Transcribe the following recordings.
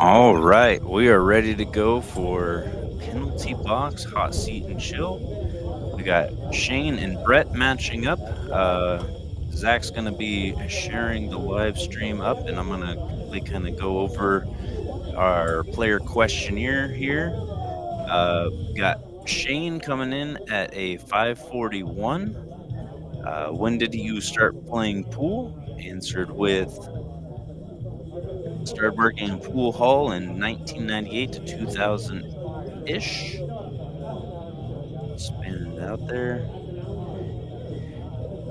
All right, we are ready to go for penalty box, hot seat, and chill. We got Shane and Brett matching up. Uh, Zach's going to be sharing the live stream up, and I'm going to quickly kind of go over our player questionnaire here. Got Shane coming in at a 541. When did you start playing pool? Answered with started working in pool hall in 1998 to 2000 ish. Spanning it out there.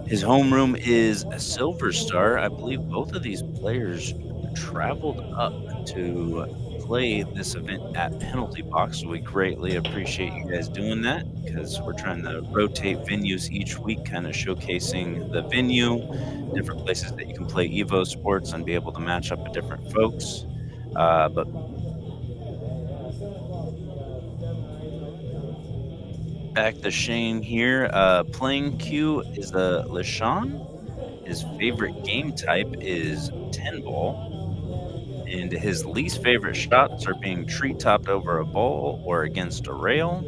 His homeroom is a Silver Star. I believe both of these players traveled up to play this event at Penalty Box, so we greatly appreciate you guys doing that because we're trying to rotate venues each week, kind of showcasing the venue, different places that you can play Evo Sports and be able to match up with different folks. But back to Shane here. Playing cue is a LaShawn. His favorite game type is 10 ball, and his least favorite shots are being tree topped over a ball or against a rail.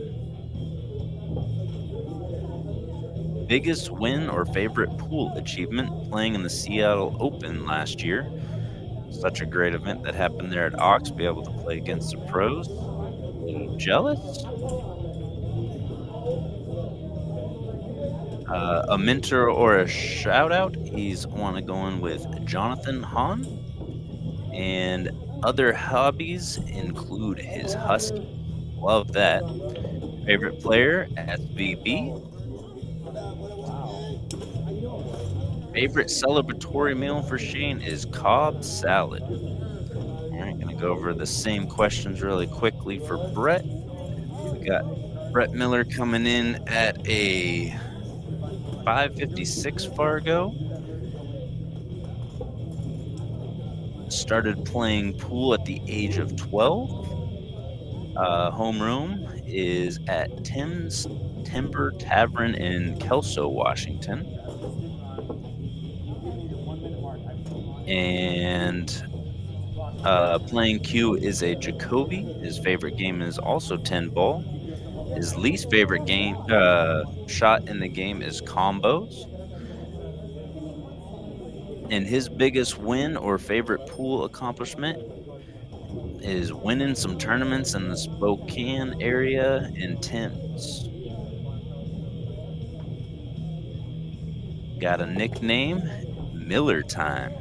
Biggest win or favorite pool achievement playing in the Seattle Open last year. Such a great event that happened there at Ox, be able to play against the pros. A little jealous. A mentor or a shout out, he's want to go in with Jonathan Hahn. And other hobbies include his husky. Love that. Favorite player, SVB. Favorite celebratory meal for Shane is Cobb salad. All right, gonna go over the same questions really quickly for Brett. We got Brett Miller coming in at a 556 Fargo. Started playing pool at the age of 12. Homeroom is at Tim's Timber Tavern in Kelso, Washington. And playing Q is a Jacoby. His favorite game is also 10 ball. His least favorite game shot in the game is combos. And his biggest win or favorite pool accomplishment is winning some tournaments in the Spokane area in Tim's. Got a nickname, Miller Time.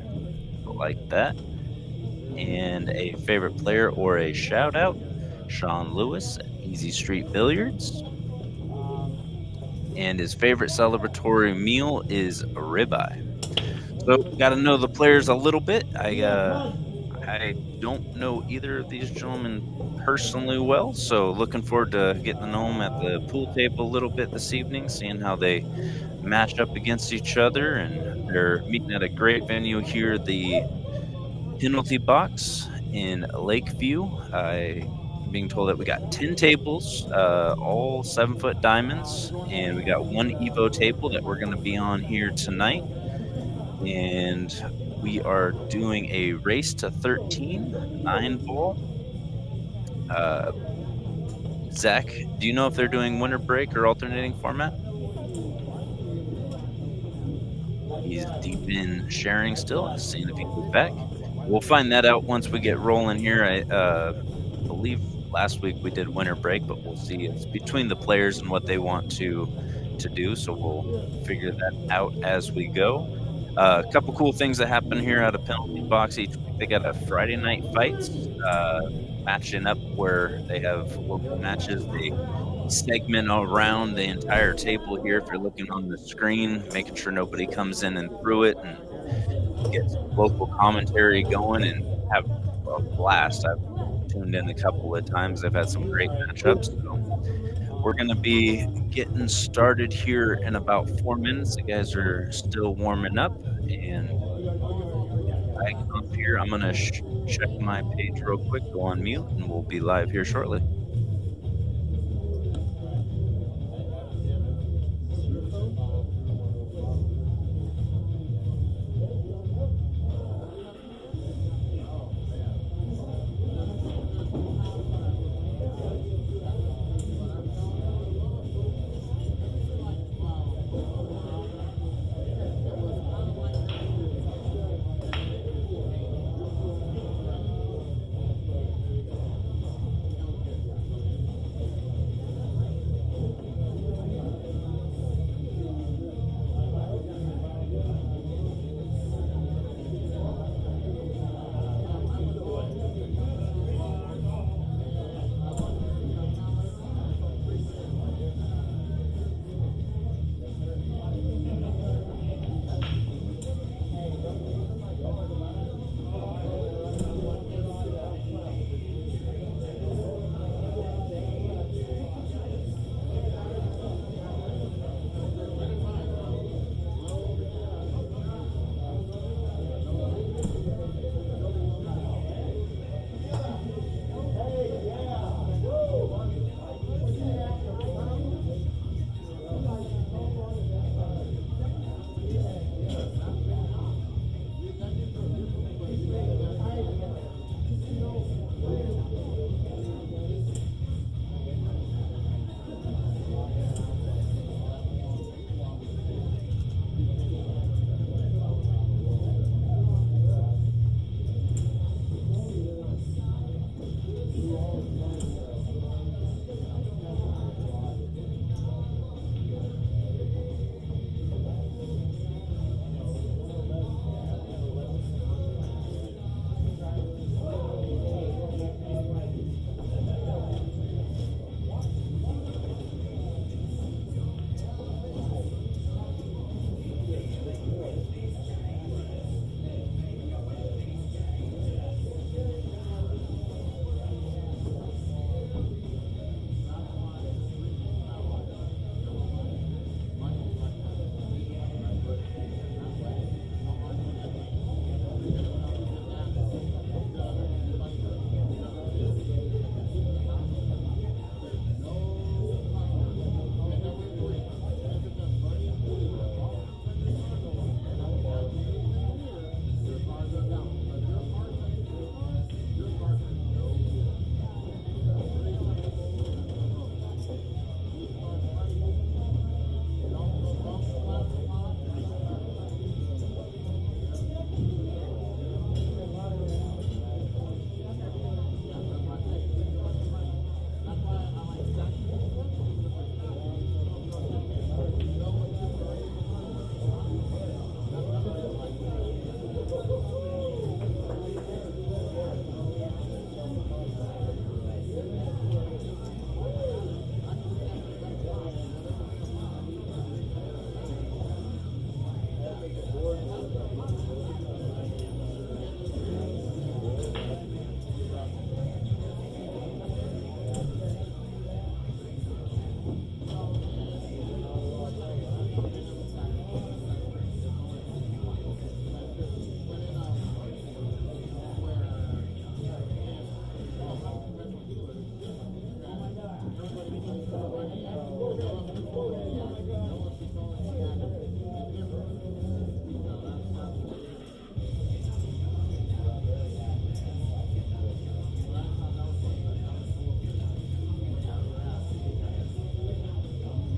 I like that. And a favorite player or a shout out, Sean Lewis at Easy Street Billiards. And his favorite celebratory meal is a ribeye. So got to know the players a little bit. I don't know either of these gentlemen personally well, so looking forward to getting to know them at the pool table a little bit this evening, seeing how they match up against each other. And they're meeting at a great venue here, the Penalty Box in Lakeview. I'm being told that we got 10 tables, all 7-foot diamonds, and we got one Evo table that we're going to be on here tonight. And we are doing a race to 13, 9 ball. Zach, do you know if they're doing winter break or alternating format? He's deep in sharing still, seeing if he goes back. We'll find that out once we get rolling here. I believe last week we did winter break, but we'll see. It's between the players and what they want to do, so we'll figure that out as we go. A couple cool things that happen here at a penalty box each week. They got a Friday night fights, matching up where they have local matches. They segment around the entire table here. If you're looking on the screen, making sure nobody comes in and through it, and get some local commentary going and have a blast. I've tuned in a couple of times. I've had some great matchups. So we're going to be getting started here in about 4 minutes. The guys are still warming up, and I come up here. I'm going to check my page real quick, go on mute, and we'll be live here shortly.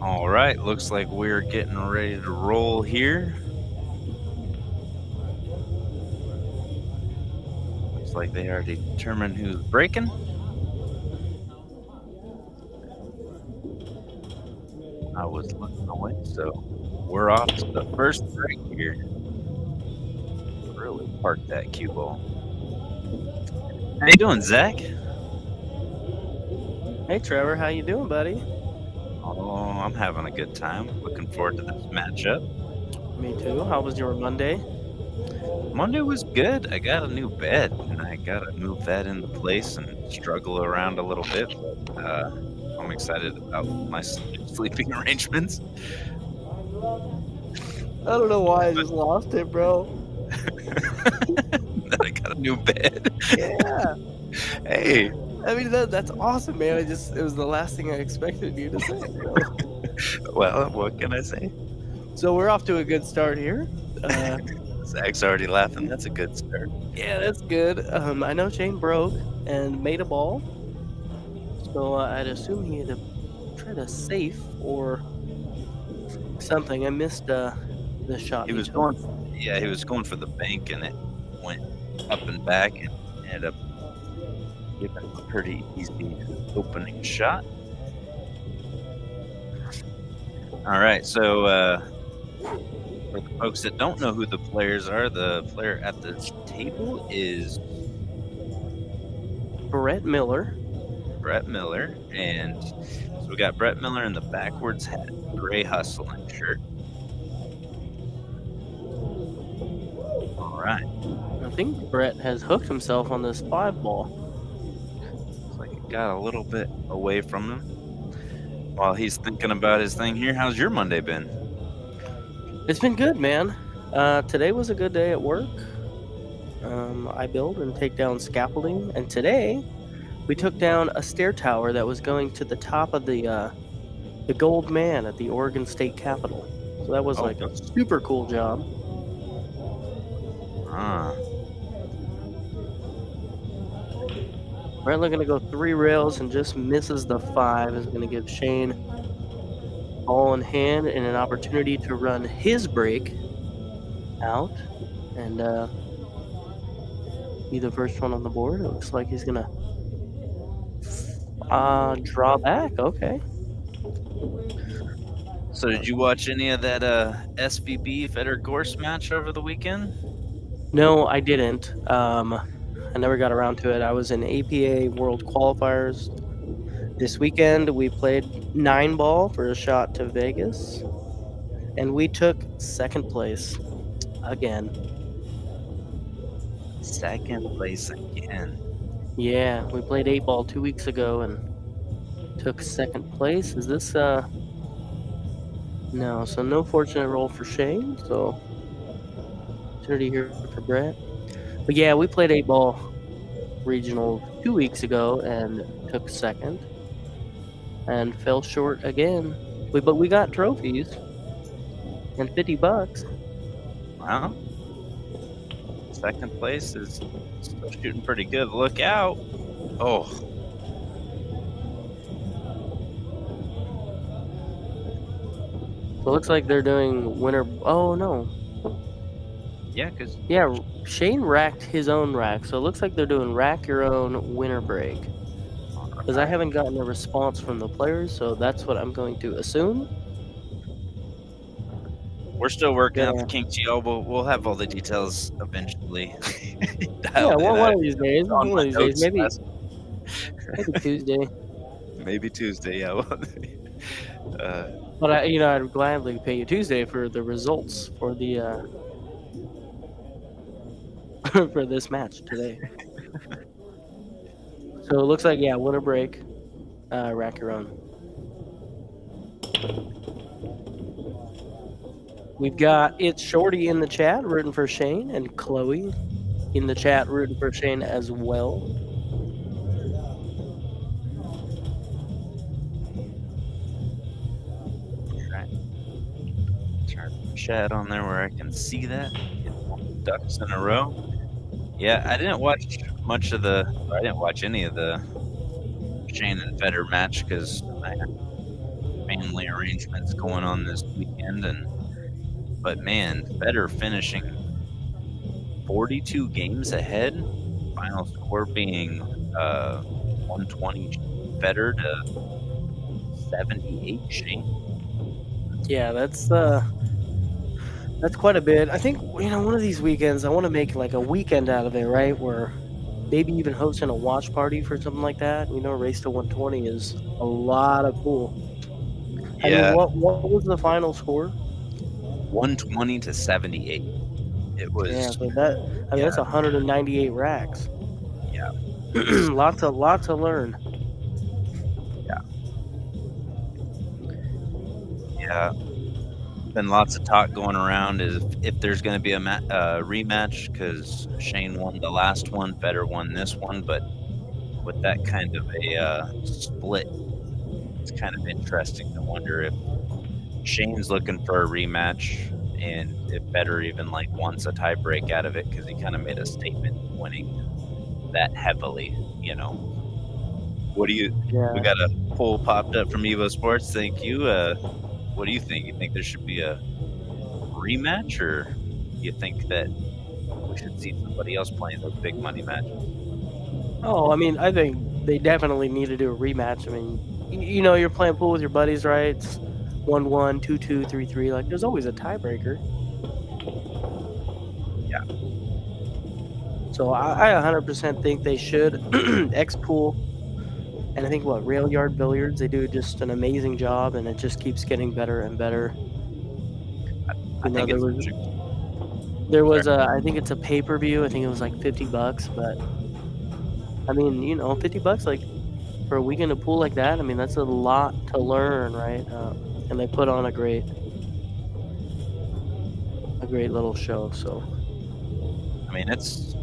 All right, looks like we're getting ready to roll here. Looks like they already determined who's breaking. I was looking away, so we're off to the first break here. Really park that cue ball. How you doing, Zach? Hey Trevor, how you doing, buddy? Oh, I'm having a good time. Looking forward to this matchup. Me too. How was your Monday? Monday was good. I got a new bed, and I gotta move that into place and struggle around a little bit, but I'm excited about my sleeping arrangements. I don't know why I just lost it, bro. That I got a new bed. Yeah. Hey, I mean that's awesome, man. It was the last thing I expected you to say, bro. well, what can I say? So we're off to a good start here. Zach's already laughing. That's a good start. Yeah, that's good. I know Shane broke and made a ball, so I'd assume he had to try to safe or something. I missed the shot He was took. going, yeah, he was going for the bank, and it went up and back, and ended up giving him a pretty easy opening shot. All right, so for the folks that don't know who the players are, the player at this table is Brett Miller. Brett Miller, and so we got Brett Miller in the backwards hat, gray hustling shirt. All right. I think Brett has hooked himself on this 5-ball. Looks like it got a little bit away from him. While he's thinking about his thing here, how's your Monday been? It's been good, man. Today was a good day at work. I build and take down scaffolding, and today we took down a stair tower that was going to the top of the Gold Man at the Oregon State Capitol. So that was Oh, like a super cool job. Ah, Brett looking to go 3 rails and just misses the 5 is going to give Shane ball in hand and an opportunity to run his break out and be the first one on the board. It looks like he's gonna draw back. Okay. so did you watch any of that SVB Feder Gorse match over the weekend? No, I didn't. I never got around to it. I was in APA World Qualifiers this weekend. We played 9-ball for a shot to Vegas, and we took second place again. Second place again. Yeah, we played 8-ball 2 weeks ago and took second place. Is this no? So no fortunate roll for Shane. So opportunity here for Brett. But yeah, we played 8-ball regional 2 weeks ago and took second, and fell short again. But we got trophies and $50. Wow. Second place is still shooting pretty good. Look out. Oh, So it looks like they're doing winner. Oh no. yeah, because Yeah, Shane racked his own rack. So it looks like they're doing rack your own winner break. Because I haven't gotten a response from the players, so that's what I'm going to assume. we're still working out Yeah. the kinks, y'all. We'll have all the details eventually. Yeah, Dialed in. one of these days. on One my of these days. notes Maybe Tuesday. maybe Tuesday, yeah. But I'd gladly pay you Tuesday for the results for the for this match today. So it looks like winner break, rack your own. We've got It's Shorty in the chat rooting for Shane, and Chloe in the chat rooting for Shane as well. Turn the chat on there where I can see that. Get ducks in a row. Yeah, I didn't watch any of the Shane and Federer match because I had family arrangements going on this weekend, but man, Federer finishing 42 games ahead, final score being, 120 Federer to 78 Shane. Yeah, that's quite a bit. I think, one of these weekends, I wanna make, like, a weekend out of it, right? Where maybe even hosting a watch party for something like that, Race to 120 is a lot of cool. I mean, Yeah, what was the final score? 120 to 78. It Yeah, was so that's yeah, 198 racks. yeah, it was Lot to learn. yeah, yeah. Been lots of talk going around is if there's gonna be a rematch because Shane won the last one, Federer won this one, but with that kind of a, split, it's kind of interesting to wonder if Shane's looking for a rematch and if Federer even, like, wants a tiebreak out of it because he kinda made a statement winning that heavily, you know? What do you We Yeah. got a poll popped up from EvoSports, thank you, what do you think? You think there should be a rematch, or you think that we should see somebody else playing those big money matches? Oh, I mean, I think they definitely need to do a rematch. I mean, you're playing pool with your buddies, right? It's 1-1, 2-2, 3-3. Like, there's always a tiebreaker. Yeah, So I 100% think they should. X pool, and I think Rail Yard Billiards, they do just an amazing job, and it just keeps getting better and better. I think There it's was such a sorry. I think it's a pay per view. I think it was like $50, but I mean, $50 like for a weekend of pool like that. I mean, that's a lot to learn, right? And they put on a great little show. So I mean, it's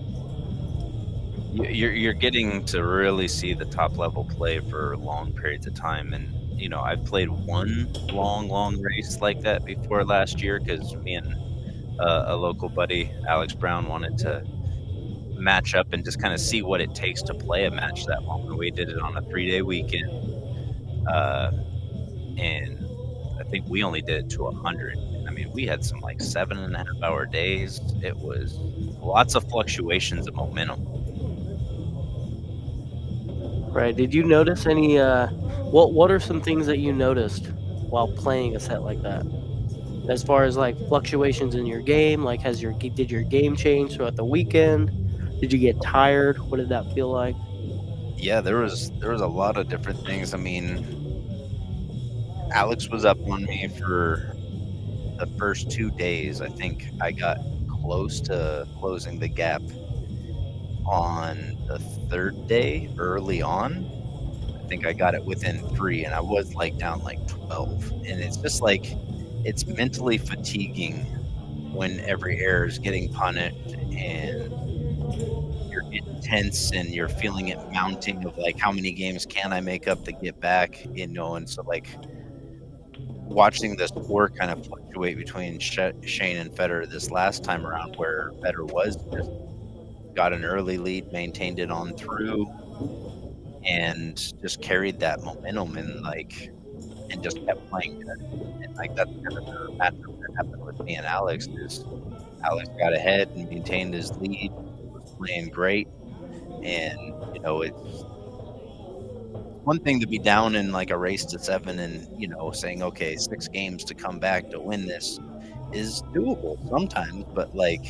you're getting to really see the top level play for long periods of time, and, I've played one long race like that before last year because me and, a local buddy, Alex Brown, wanted to match up and just kinda see what it takes to play a match that long, and we did it on a 3-day weekend, uh, and I think we only did it to 100, and, I mean, we had some, like, 7.5-hour days. It was lots of fluctuations of momentum. right. Did you notice any? What are some things that you noticed while playing a set like that? As far as like fluctuations in your game, like did your game change throughout the weekend? Did you get tired? What did that feel like? Yeah, there was a lot of different things. I mean, Alex was up on me for the first 2 days. I think I got close to closing the gap on the 3rd day early on. I think I got it within 3, and I was, like, down, like, 12, and it's just, like, it's mentally fatiguing when every error is getting punished and you're getting tense and you're feeling it mounting of, like, how many games can I make up to get back, and so, like, watching the score kind of fluctuate between Shane and Federer this last time around where Federer was just got an early lead, maintained it on through, and just carried that momentum and just kept playing good. And, like, that's kind of the matchup that happened with me and Alex is Alex got ahead and maintained his lead, was playing great, and, it's one thing to be down in, like, a race to 7 and, saying, "Okay, 6 games to come back to win this," is doable sometimes, but, like,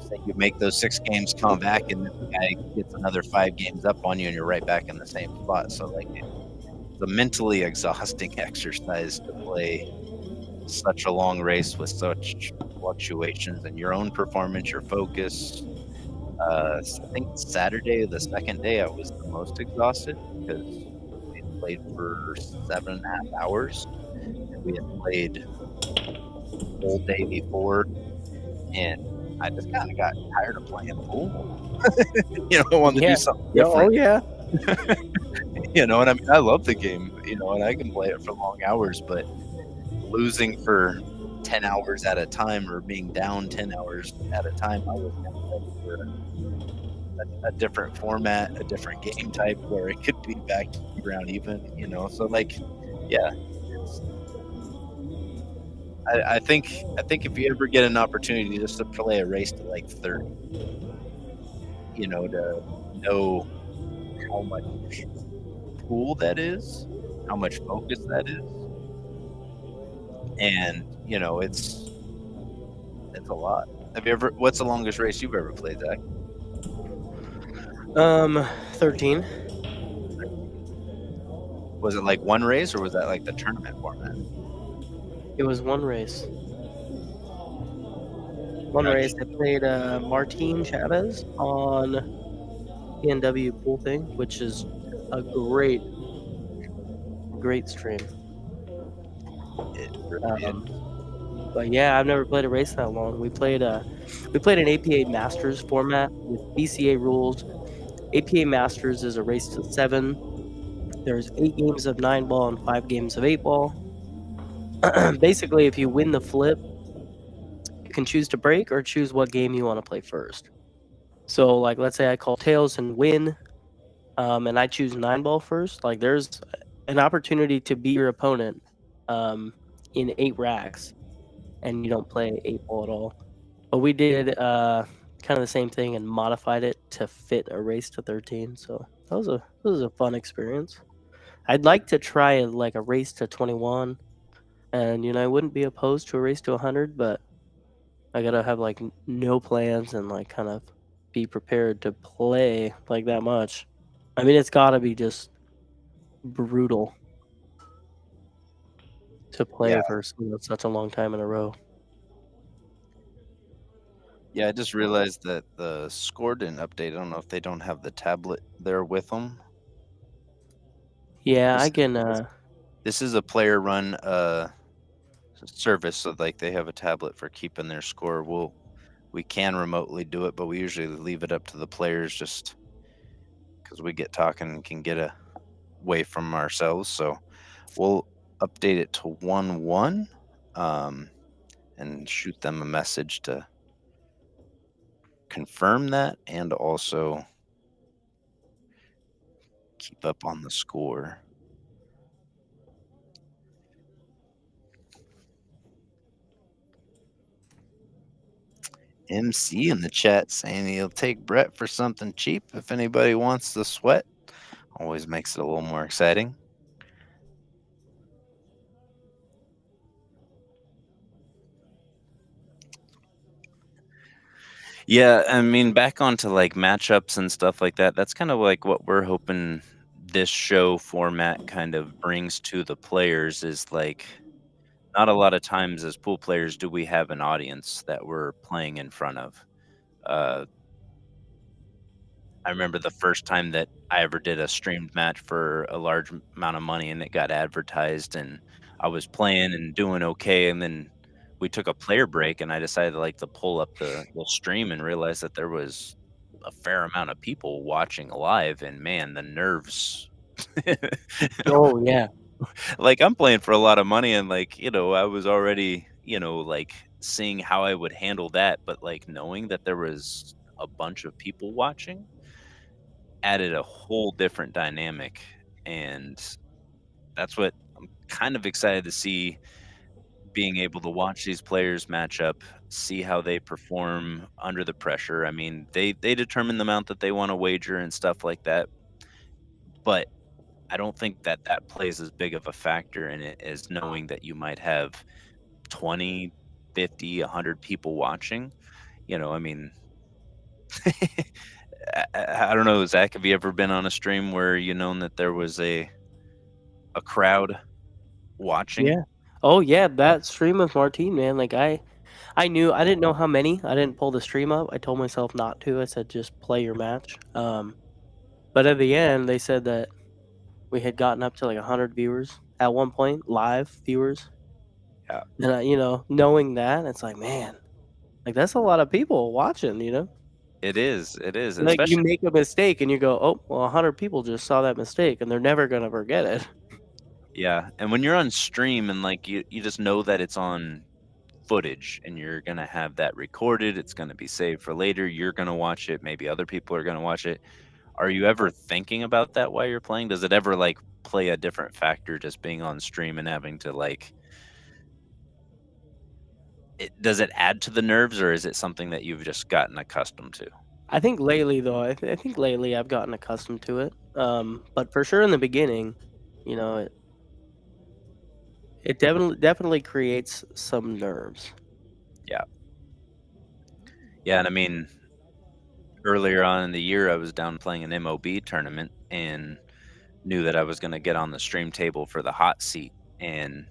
say you make those 6 games come back and then the guy gets another 5 games up on you and you're right back in the same spot, so, like, it's a mentally exhausting exercise to play such a long race with such fluctuations in your own performance, your focus. I think Saturday, the 2nd day, I was the most exhausted because we had played for 7.5 hours, and we had played the whole day before, and I just kinda got tired of playing pool. I wanted to do Yeah. something Yeah. Oh different, yeah. and I mean, I love the game, and I can play it for long hours, but losing for 10 hours at a time or being down 10 hours at a time, I was kinda ready for a different format, a different game type where it could be back to ground even, so, like, yeah, I think if you ever get an opportunity just to play a race to like 30, to know how much pool that is, how much focus that is, and it's a lot. Have you ever? What's the longest race you've ever played, Zach? 13. Was it like one race, or was that like the tournament format? It was one race. One How'd race I played Martin Chavez on PNW pool thing, which is a great stream. it really is. Um, but yeah, I've never played a race that long. We played an APA Masters format with BCA rules. APA Masters is a race to 7. There's 8 games of 9 ball and 5 games of 8 ball. Basically, if you win the flip, you can choose to break or choose what game you want to play first. So, like, let's say I call tails and win, and I choose 9 ball first. Like, there's an opportunity to beat your opponent in 8 racks, and you don't play 8 ball at all. But we did kind of the same thing and modified it to fit a race to 13. So that was a fun experience. I'd like to try like a race to 21, and I wouldn't be opposed to a race to 100, but I gotta have like no plans and like kind of be prepared to play like that much. I mean, it's gotta be just brutal to Yeah, play for such a long time in a row. yeah. I just realized that the score didn't update. I don't know if they don't have the tablet there with them. Yeah, I This can. this is a player run service, so like they have a tablet for keeping their score. We can remotely do it, but we usually leave it up to the players just because we get talking and can get away from ourselves. So we'll update it to 1-1, and shoot them a message to confirm that and also keep up on the score. MC in the chat saying he'll take Brett for something cheap if anybody wants the sweat. Always makes it a little more exciting. Yeah, I mean, back onto like matchups and stuff like that. That's kind of like what we're hoping this show format kind of brings to the players is like not a lot of times as pool players do we have an audience that we're playing in front of. Uh, I remember the first time that I ever did a streamed match for a large amount of money and it got advertised and I was playing and doing okay, and then we took a player break and I decided like to pull up the stream and realize that there was a fair amount of people watching live, and man, the nerves. Oh yeah. Like I'm playing for a lot of money and like, I was already, like seeing how I would handle that, but like knowing that there was a bunch of people watching added a whole different dynamic, and that's what I'm kind of excited to see, being able to watch these players match up, see how they perform under the pressure. I mean, they determine the amount that they want to wager and stuff like that, but I don't think that that plays as big of a factor in it as knowing that you might have 20, 50, 100 people watching. I mean, I don't know, Zach, have you ever been on a stream where you known that there was a crowd watching? Yeah. Oh yeah, that stream of Martine, man. Like I knew I didn't know how many. I didn't pull the stream up. I told myself not to. I said just play your match. But at the end, they said that we had gotten up to like 100 viewers at one point, live viewers. Yeah, And knowing that, it's like, man, like that's a lot of people watching. it is, and Like you especially. make a mistake and you go, oh, well, 100 people just saw that mistake and they're never gonna forget it. Yeah, and when you're on stream and, like, you just know that it's on footage and you're gonna have that recorded, it's gonna be saved for later, you're gonna watch it, maybe other people are gonna watch it. Are you ever thinking about that while you're playing? Does it ever, like, play a different factor just being on stream and having to, like, does it add to the nerves, or is it something that you've just gotten accustomed to? I think lately though, I think lately I've gotten accustomed to it. But for sure in the beginning, you know, it definitely creates some nerves. Yeah. Yeah, and I mean, earlier on in the year, I was down playing an MOB tournament and knew that I was gonna get on the stream table for the hot seat, and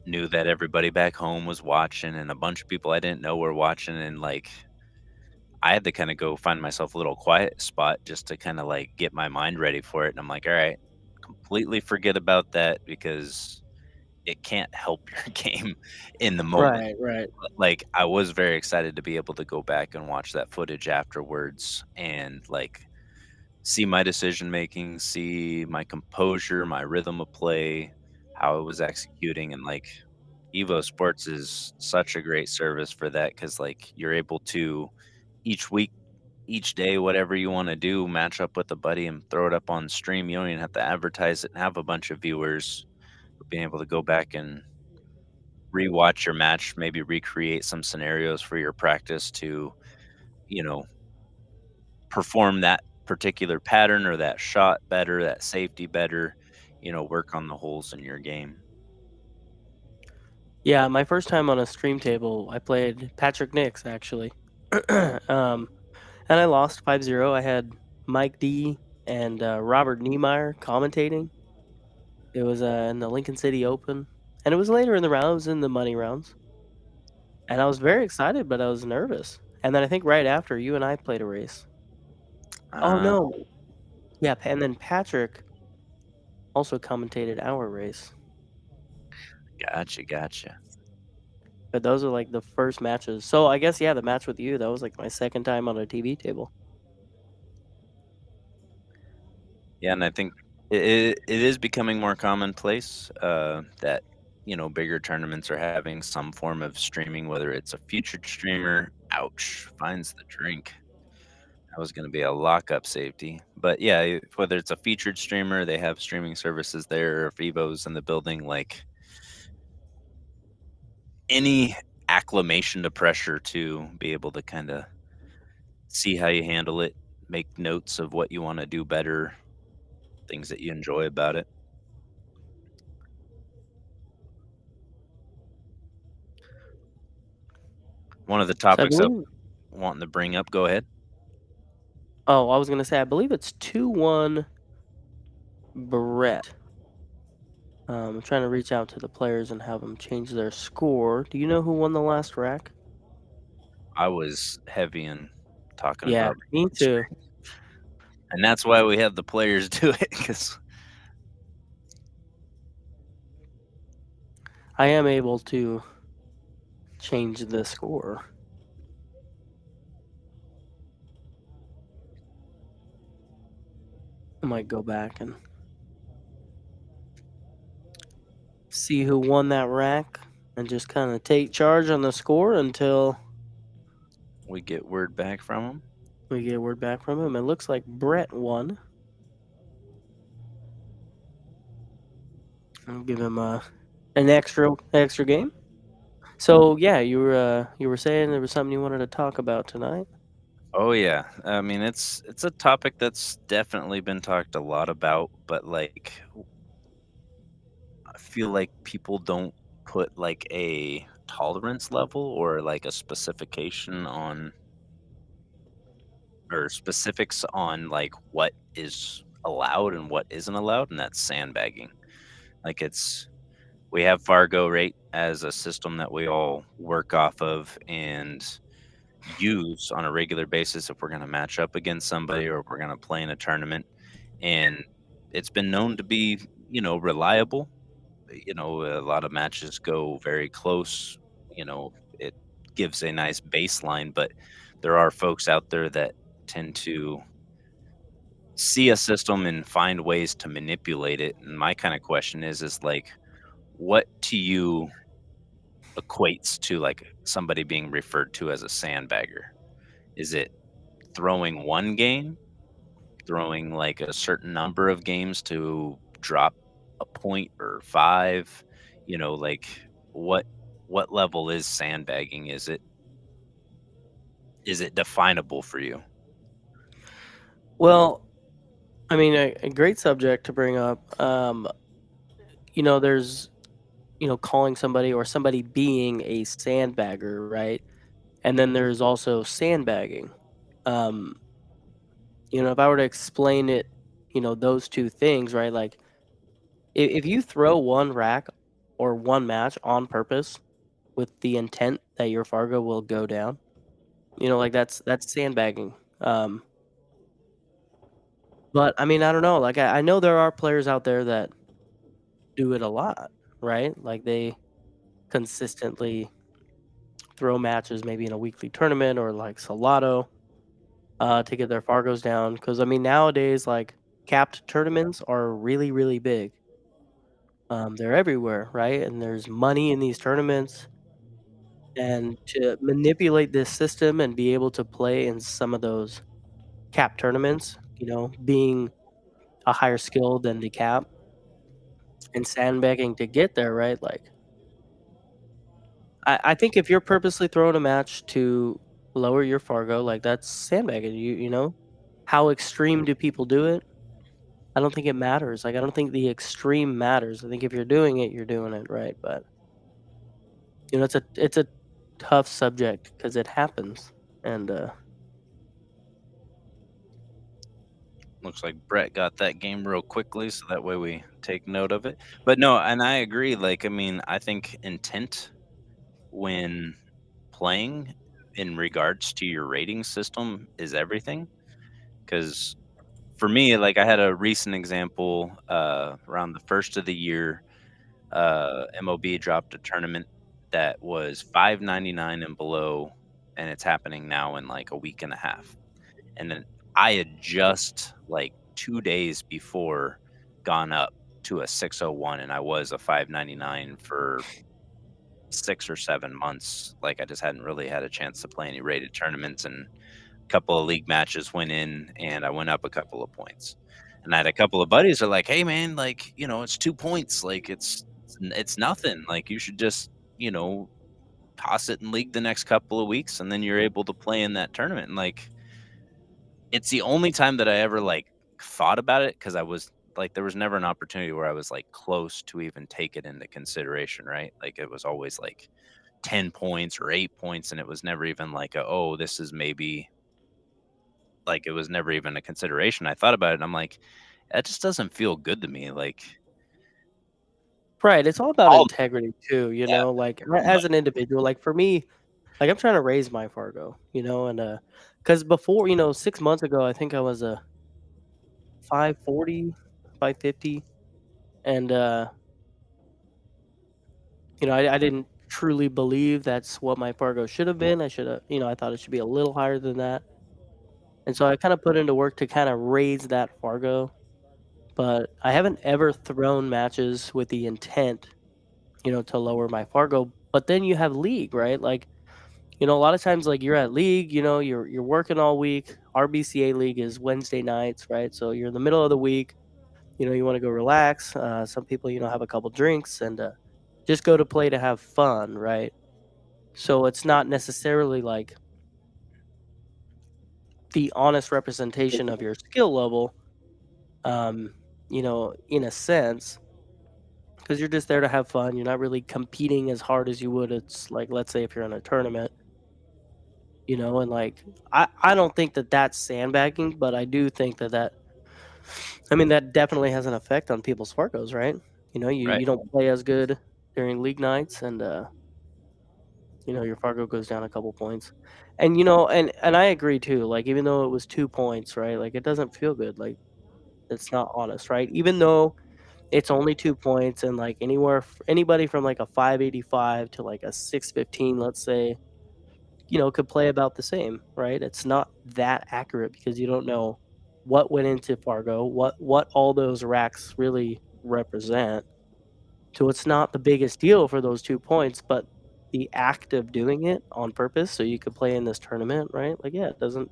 knew that everybody back home was watching, and a bunch of people I didn't know were watching, and, like, I had to kinda go find myself a little quiet spot just to kinda, like, get my mind ready for it, and I'm like, "Alright, completely forget about that because it can't help your game in the moment." Right, right. But, like, I was very excited to be able to go back and watch that footage afterwards and, like, see my decision making, see my composure, my rhythm of play, how I was executing, and, like, Evo Sports is such a great service for that because, like, you're able to each week, each day, whatever you wanna do, match up with a buddy and throw it up on stream. You don't even have to advertise it and have a bunch of viewers. But being able to go back and rewatch your match, maybe recreate some scenarios for your practice to, you know, perform that particular pattern or that shot better, that safety better, work on the holes in your game. Yeah, my first time on a stream table, I played Patrick Nix actually. um, and I lost 5-0. I had Mike D and Robert Niemeyer commentating. It was in the Lincoln City Open, and it was later in the round. It was in the money rounds, and I was very excited, but I was nervous. And then I think right after you and I played a race. Oh Uh, no, yeah, and then Patrick also commentated our race. gotcha, gotcha. But those are like the first matches. So I guess yeah, the match with you that was like my second time on a TV table. Yeah, and I think it is becoming more commonplace that bigger tournaments are having some form of streaming, whether it's a featured streamer. Ouch, finds the drink. That was going to be a lockup safety. But yeah, whether it's a featured streamer, they have streaming services there. Or if Evo's in the building, like any acclimation to pressure to be able to kind of see how you handle it, make notes of what you want to do better, things that you enjoy about it. One of the So I topics I believe wanting to bring up, go ahead. I was gonna say I believe it's 2-1 Brett. I'm trying to reach out to the players and have them change their score. Do you know who won the last rack? I was heavy in talking Yeah, about me too. stream, and that's why we have the players do it because I am able to change the score. I might go back and see who won that rack and just kind of take charge on the score until we get word back from them. we get word back from him. It looks like Brett won. I'll give him an extra game. So yeah, you were saying there was something you wanted to talk about tonight. Oh yeah, I mean it's a topic that's definitely been talked a lot about, but like I feel like people don't put like a tolerance level or like a specification on or specifics on like what is allowed and what isn't allowed, and that's sandbagging. Like we have Fargo rate as a system that we all work off of and use on a regular basis if we're going to match up against somebody or if we're going to play in a tournament. And it's been known to be, reliable. A lot of matches go very close. It gives a nice baseline, but there are folks out there that tend to see a system and find ways to manipulate it. And my kind of question is like, what to you equates to like somebody being referred to as a sandbagger? Is it throwing one game, throwing like a certain number of games to drop a point or five? Like what what level is sandbagging? Is it definable for you? Well, I mean, a great subject to bring up. There's calling somebody or somebody being a sandbagger, right? And then there's also sandbagging. Um, if I were to explain it, those two things, right? Like if you throw one rack or one match on purpose with the intent that your Fargo will go down, like that's sandbagging. But I mean, I don't know. Like I know there are players out there that do it a lot, right? Like they consistently throw matches maybe in a weekly tournament or like Salado to get their Fargos down. Because I mean, nowadays, like capped tournaments are really, really big. They're everywhere, right? And there's money in these tournaments. And to manipulate this system and be able to play in some of those cap tournaments, being a higher skill than the cap and sandbagging to get there, right? Like I think if you're purposely throwing a match to lower your Fargo, like that's sandbagging. How extreme do people do it? I don't think it matters. Like I don't think the extreme matters. I think if you're doing it, you're doing it right. But it's a tough subject because it happens. And Looks like Brett got that game real quickly, so that way we take note of it. But no, and I agree. Like, I mean, I think intent when playing in regards to your rating system is everything. Because for me, like, I had a recent example around the first of the year. MOB dropped a tournament that was 599 and below, and it's happening now in like a week and a half. And then I had just like 2 days before gone up to a 601, and I was a 599 for 6 or 7 months. Like I just hadn't really had a chance to play any rated tournaments, and a couple of league matches went in, and I went up a couple of points. And I had a couple of buddies that are like, "Hey man, like it's 2 points. Like it's nothing. Like you should just you know toss it in league the next couple of weeks, and then you're able to play in that tournament." And like it's the only time that I ever, like, thought about it because I was like, there was never an opportunity where I was, like, close to even take it into consideration, right? Like, it was always, like, 10 points or 8 points, and it was never even like "Oh, this is maybe" like, it was never even a consideration. I thought about it, and I'm like, "That just doesn't feel good to me," like, right, it's all about all integrity too. yeah, Like so as much. an individual. Like for me, like I'm trying to raise my Fargo. And because before 6 months ago, I think I was a 540, 550, and I didn't truly believe that's what my Fargo should have been. I should have, I thought it should be a little higher than that. And so I kind of put into work to kind of raise that Fargo, but I haven't ever thrown matches with the intent, to lower my Fargo. But then you have league, right? Like, a lot of times like you're at league, you're working all week. Our BCA league is Wednesday nights, right? So you're in the middle of the week, you want to go relax. Some people, have a couple drinks and just go to play to have fun, right? So it's not necessarily like the honest representation of your skill level, in a sense, because you're just there to have fun. You're not really competing as hard as you would. It's like, let's say if you're in a tournament, and like, I don't think that that's sandbagging, but I do think I mean, that definitely has an effect on people's Fargos, right? Right. You don't play as good during league nights, and your Fargo goes down a couple points. And and I agree too. Like even though it was 2 points, right? Like it doesn't feel good. Like it's not honest, right? Even though it's only 2 points, and like anybody from like a 585 to like a 615, let's say, could play about the same, right? It's not that accurate because you don't know what went into Fargo, what all those racks really represent. So it's not the biggest deal for those 2 points, but the act of doing it on purpose so you could play in this tournament, right? Like, yeah, it doesn't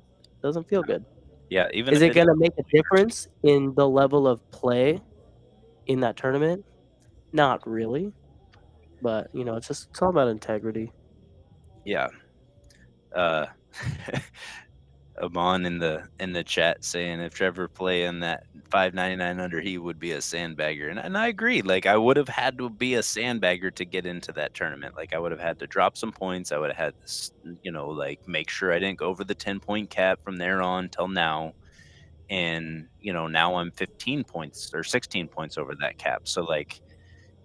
feel good. Yeah, even Is if it it gonna make a difference in the level of play in that tournament? Not really. But, it's all about integrity. Yeah. Uh, Amon in the chat saying if Trevor play in that 599 under, he would be a sandbagger, and I agree. Like I would have had to be a sandbagger to get into that tournament. Like I would have had to drop some points. I would have had to, like make sure I didn't go over the 10-point cap from there on till now. And now I'm 15 points or 16 points over that cap. So like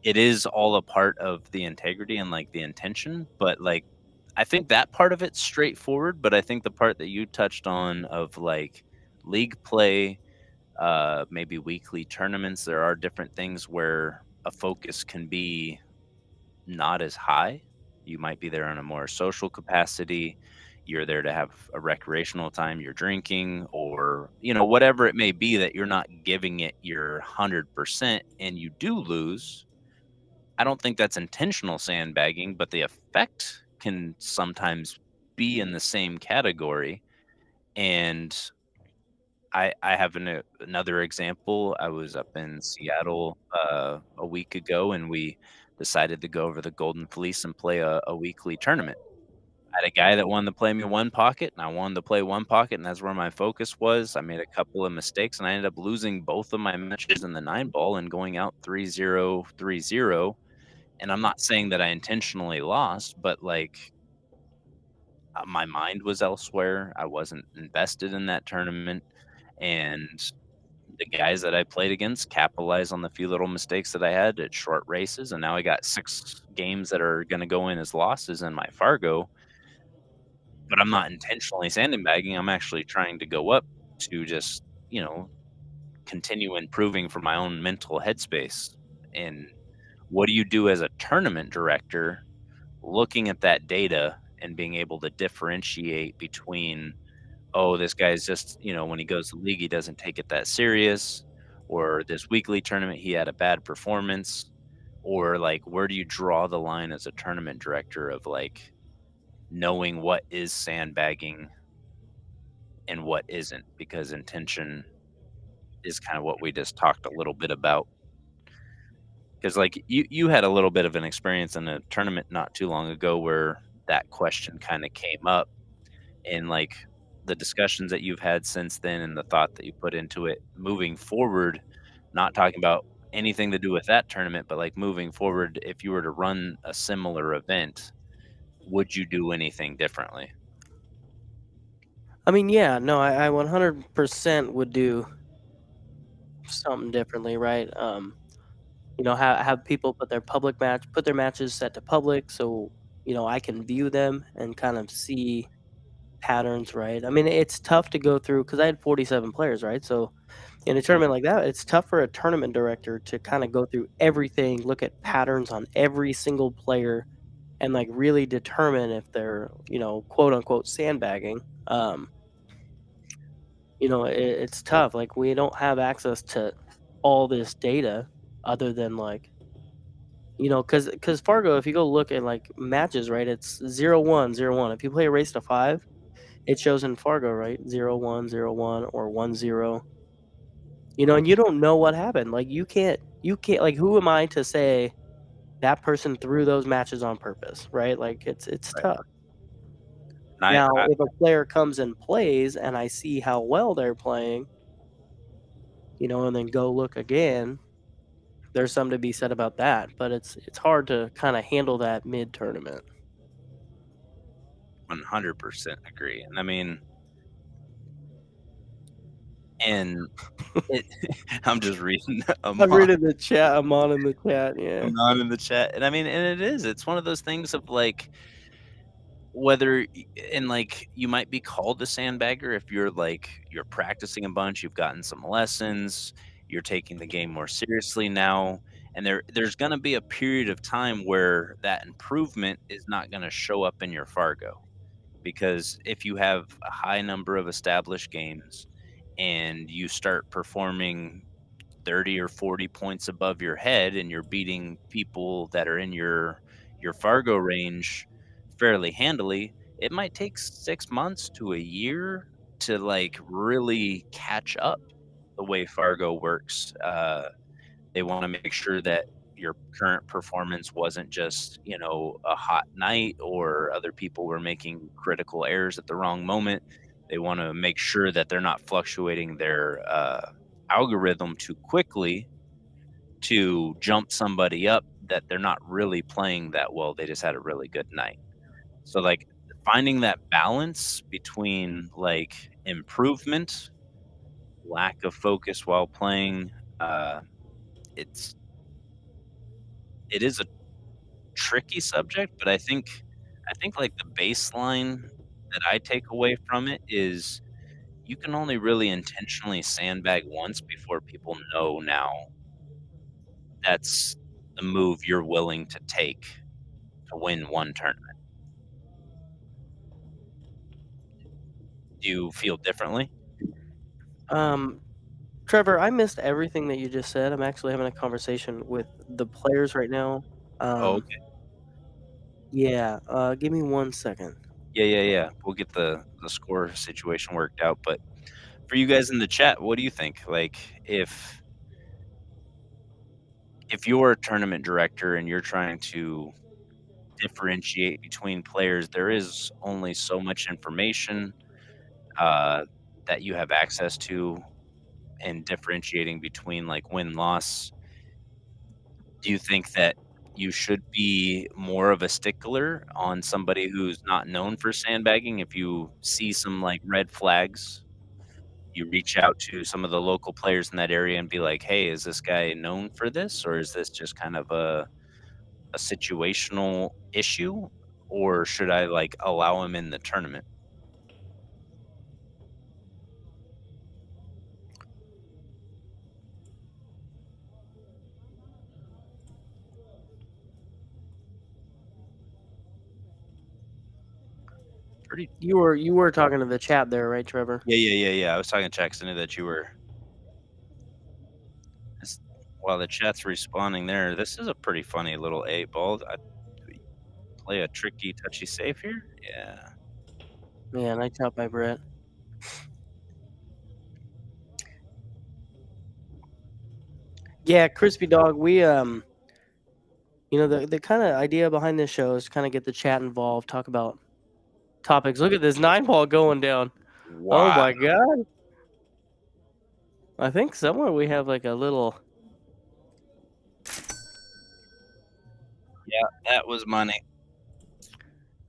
it is all a part of the integrity and like the intention, but like I think that part of it's straightforward, but I think the part that you touched on of like league play, maybe weekly tournaments, there are different things where a focus can be not as high. You might be there on a more social capacity. You're there to have a recreational time, you're drinking, or, whatever it may be that you're not giving it your 100% and you do lose. I don't think that's intentional sandbagging, but the effect can sometimes be in the same category. And I have another example. I was up in Seattle a week ago, and we decided to go over the Golden Fleece and play a weekly tournament. I had a guy that wanted to play me one pocket, and I wanted to play one pocket, and that's where my focus was. I made a couple of mistakes, and I ended up losing both of my matches in the 9 ball and going out 3-0, 3-0. And I'm not saying that I intentionally lost, but, like, my mind was elsewhere. I wasn't invested in that tournament, and the guys that I played against capitalized on the few little mistakes that I had at short races, and now I got 6 games that are gonna go in as losses in my Fargo, but I'm not intentionally sandbagging. I'm actually trying to go up to just, continue improving for my own mental headspace. And what do you do as a tournament director looking at that data and being able to differentiate between, oh, this guy's just, when he goes to league, he doesn't take it that serious, or this weekly tournament, he had a bad performance, or like, where do you draw the line as a tournament director of like knowing what is sandbagging and what isn't? Because intention is kind of what we just talked a little bit about. Because like you had a little bit of an experience in a tournament not too long ago where that question kind of came up, and like the discussions that you've had since then and the thought that you put into it moving forward, not talking about anything to do with that tournament, but like moving forward, if you were to run a similar event, would you do anything differently? I mean, yeah, no, I 100% would do something differently, right? Have people put their matches set to public so, I can view them and kind of see patterns, right? I mean, it's tough to go through because I had 47 players, right? So in a tournament like that, it's tough for a tournament director to kind of go through everything, look at patterns on every single player, and like really determine if they're, quote unquote sandbagging. It's tough. Like we don't have access to all this data other than like, because Fargo, if you go look at like matches, right, it's 0-1, 0-1. If you play a race to 5, it shows in Fargo, right, 0-1, 0-1, or 1-0. And you don't know what happened. Like you can't like who am I to say that person threw those matches on purpose, right? Like it's Right. tough. And Now, I if a player comes and plays and I see how well they're playing, and then go look again, there's something to be said about that, but it's hard to kinda handle that mid-tournament. 100% agree. And I mean, and it, I'm just reading I'm reading the chat. I'm on in the chat, yeah. I'm not in the chat. And I mean, and it's one of those things of like, whether and like you might be called a sandbagger if you're like you're practicing a bunch, you've gotten some lessons, you're taking the game more seriously now, and there's going to be a period of time where that improvement is not going to show up in your Fargo, because if you have a high number of established games and you start performing 30 or 40 points above your head and you're beating people that are in your Fargo range fairly handily, it might take 6 months to a year to like really catch up the way Fargo works. They want to make sure that your current performance wasn't just, a hot night or other people were making critical errors at the wrong moment. They want to make sure that they're not fluctuating their algorithm too quickly to jump somebody up that they're not really playing that well. They just had a really good night. So, like, finding that balance between, like, improvement, lack of focus while playing, uh, it's it is a tricky subject, but I think, like, the baseline that I take away from it is you can only really intentionally sandbag once before people know now that's the move you're willing to take to win one tournament. Do you feel differently? Um, Trevor, I missed everything that you just said. I'm actually having a conversation with the players right now. Oh, Um, okay. yeah, give me 1 second. Yeah, yeah, yeah. We'll get the score situation worked out, but for you guys in the chat, what do you think? Like, if you're a tournament director and you're trying to differentiate between players, there is only so much information, uh, that you have access to and differentiating between, like, win-loss. Do you think that you should be more of a stickler on somebody who's not known for sandbagging? If you see some, like, red flags, you reach out to some of the local players in that area and be like, "Hey, is this guy known for this, or is this just kind of a situational issue, or should I, like, allow him in the tournament?" Pretty You were talking to the chat there, right, Trevor? Yeah, yeah, yeah, yeah, I was talking to Jax, I knew that you were this while the chat's responding there, this is a pretty funny little 8 ball. I play a tricky, touchy safe here? Yeah. Yeah, nice shot by Brett. Yeah, Crispy Dog, the kinda idea behind this show is kinda get the chat involved, talk about topics. Look at this 9 ball going down. Oh Wow. my god. I think somewhere we have, like, a little Yeah, that was money.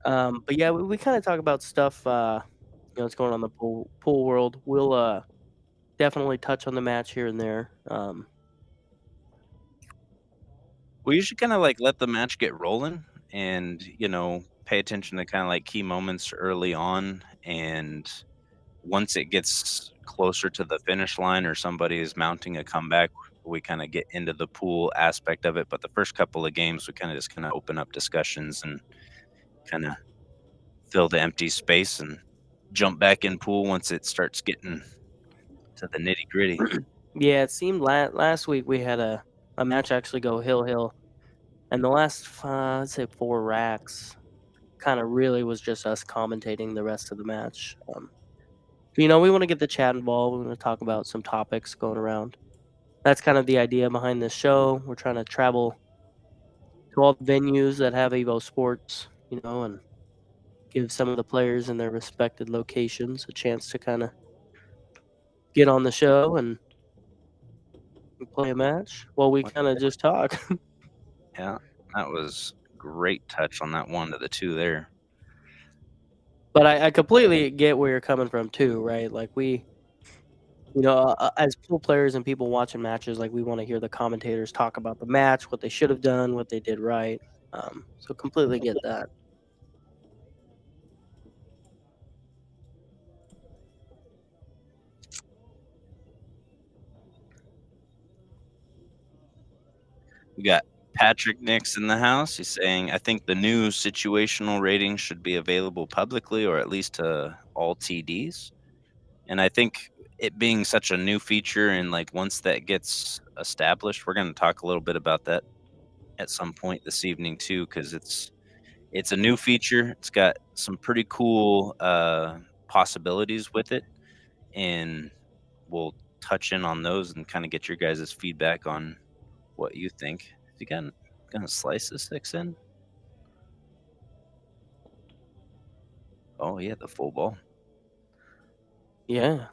but yeah, we kinda talk about stuff, what's going on in the pool world. We'll, definitely touch on the match here and there. Well, you should kinda, like, let the match get rolling and, pay attention to kinda, like, key moments early on, and once it gets closer to the finish line or somebody is mounting a comeback, we kinda get into the pool aspect of it, but the first couple of games, we kinda open up discussions and kinda fill the empty space and jump back in pool once it starts getting to the nitty-gritty. Yeah, it seemed last week we had a match actually go hill, and the last, I'd say 4 racks kinda really was just us commentating the rest of the match. We wanna get the chat involved, we wanna talk about some topics going around. That's kind of the idea behind this show. We're trying to travel to all the venues that have EvoSports, and give some of the players in their respected locations a chance to kinda get on the show and play a match while we kinda just talk. Yeah, that was great touch on that 1 to the 2 there. But I completely get where you're coming from too, right? Like, as pool players and people watching matches, like, we wanna hear the commentators talk about the match, what they should have done, what they did right. So completely get that. We got Patrick Nix in the house. He's saying, "I think the new situational rating should be available publicly or at least to all TDs." And I think it being such a new feature and, like, once that gets established, we're gonna talk a little bit about that at some point this evening too, because it's a new feature. It's got some pretty cool, possibilities with it, and we'll touch in on those and kinda get your guys' feedback on what you think. Is he gonna slice the 6 in? Oh, he had the full ball. Yeah.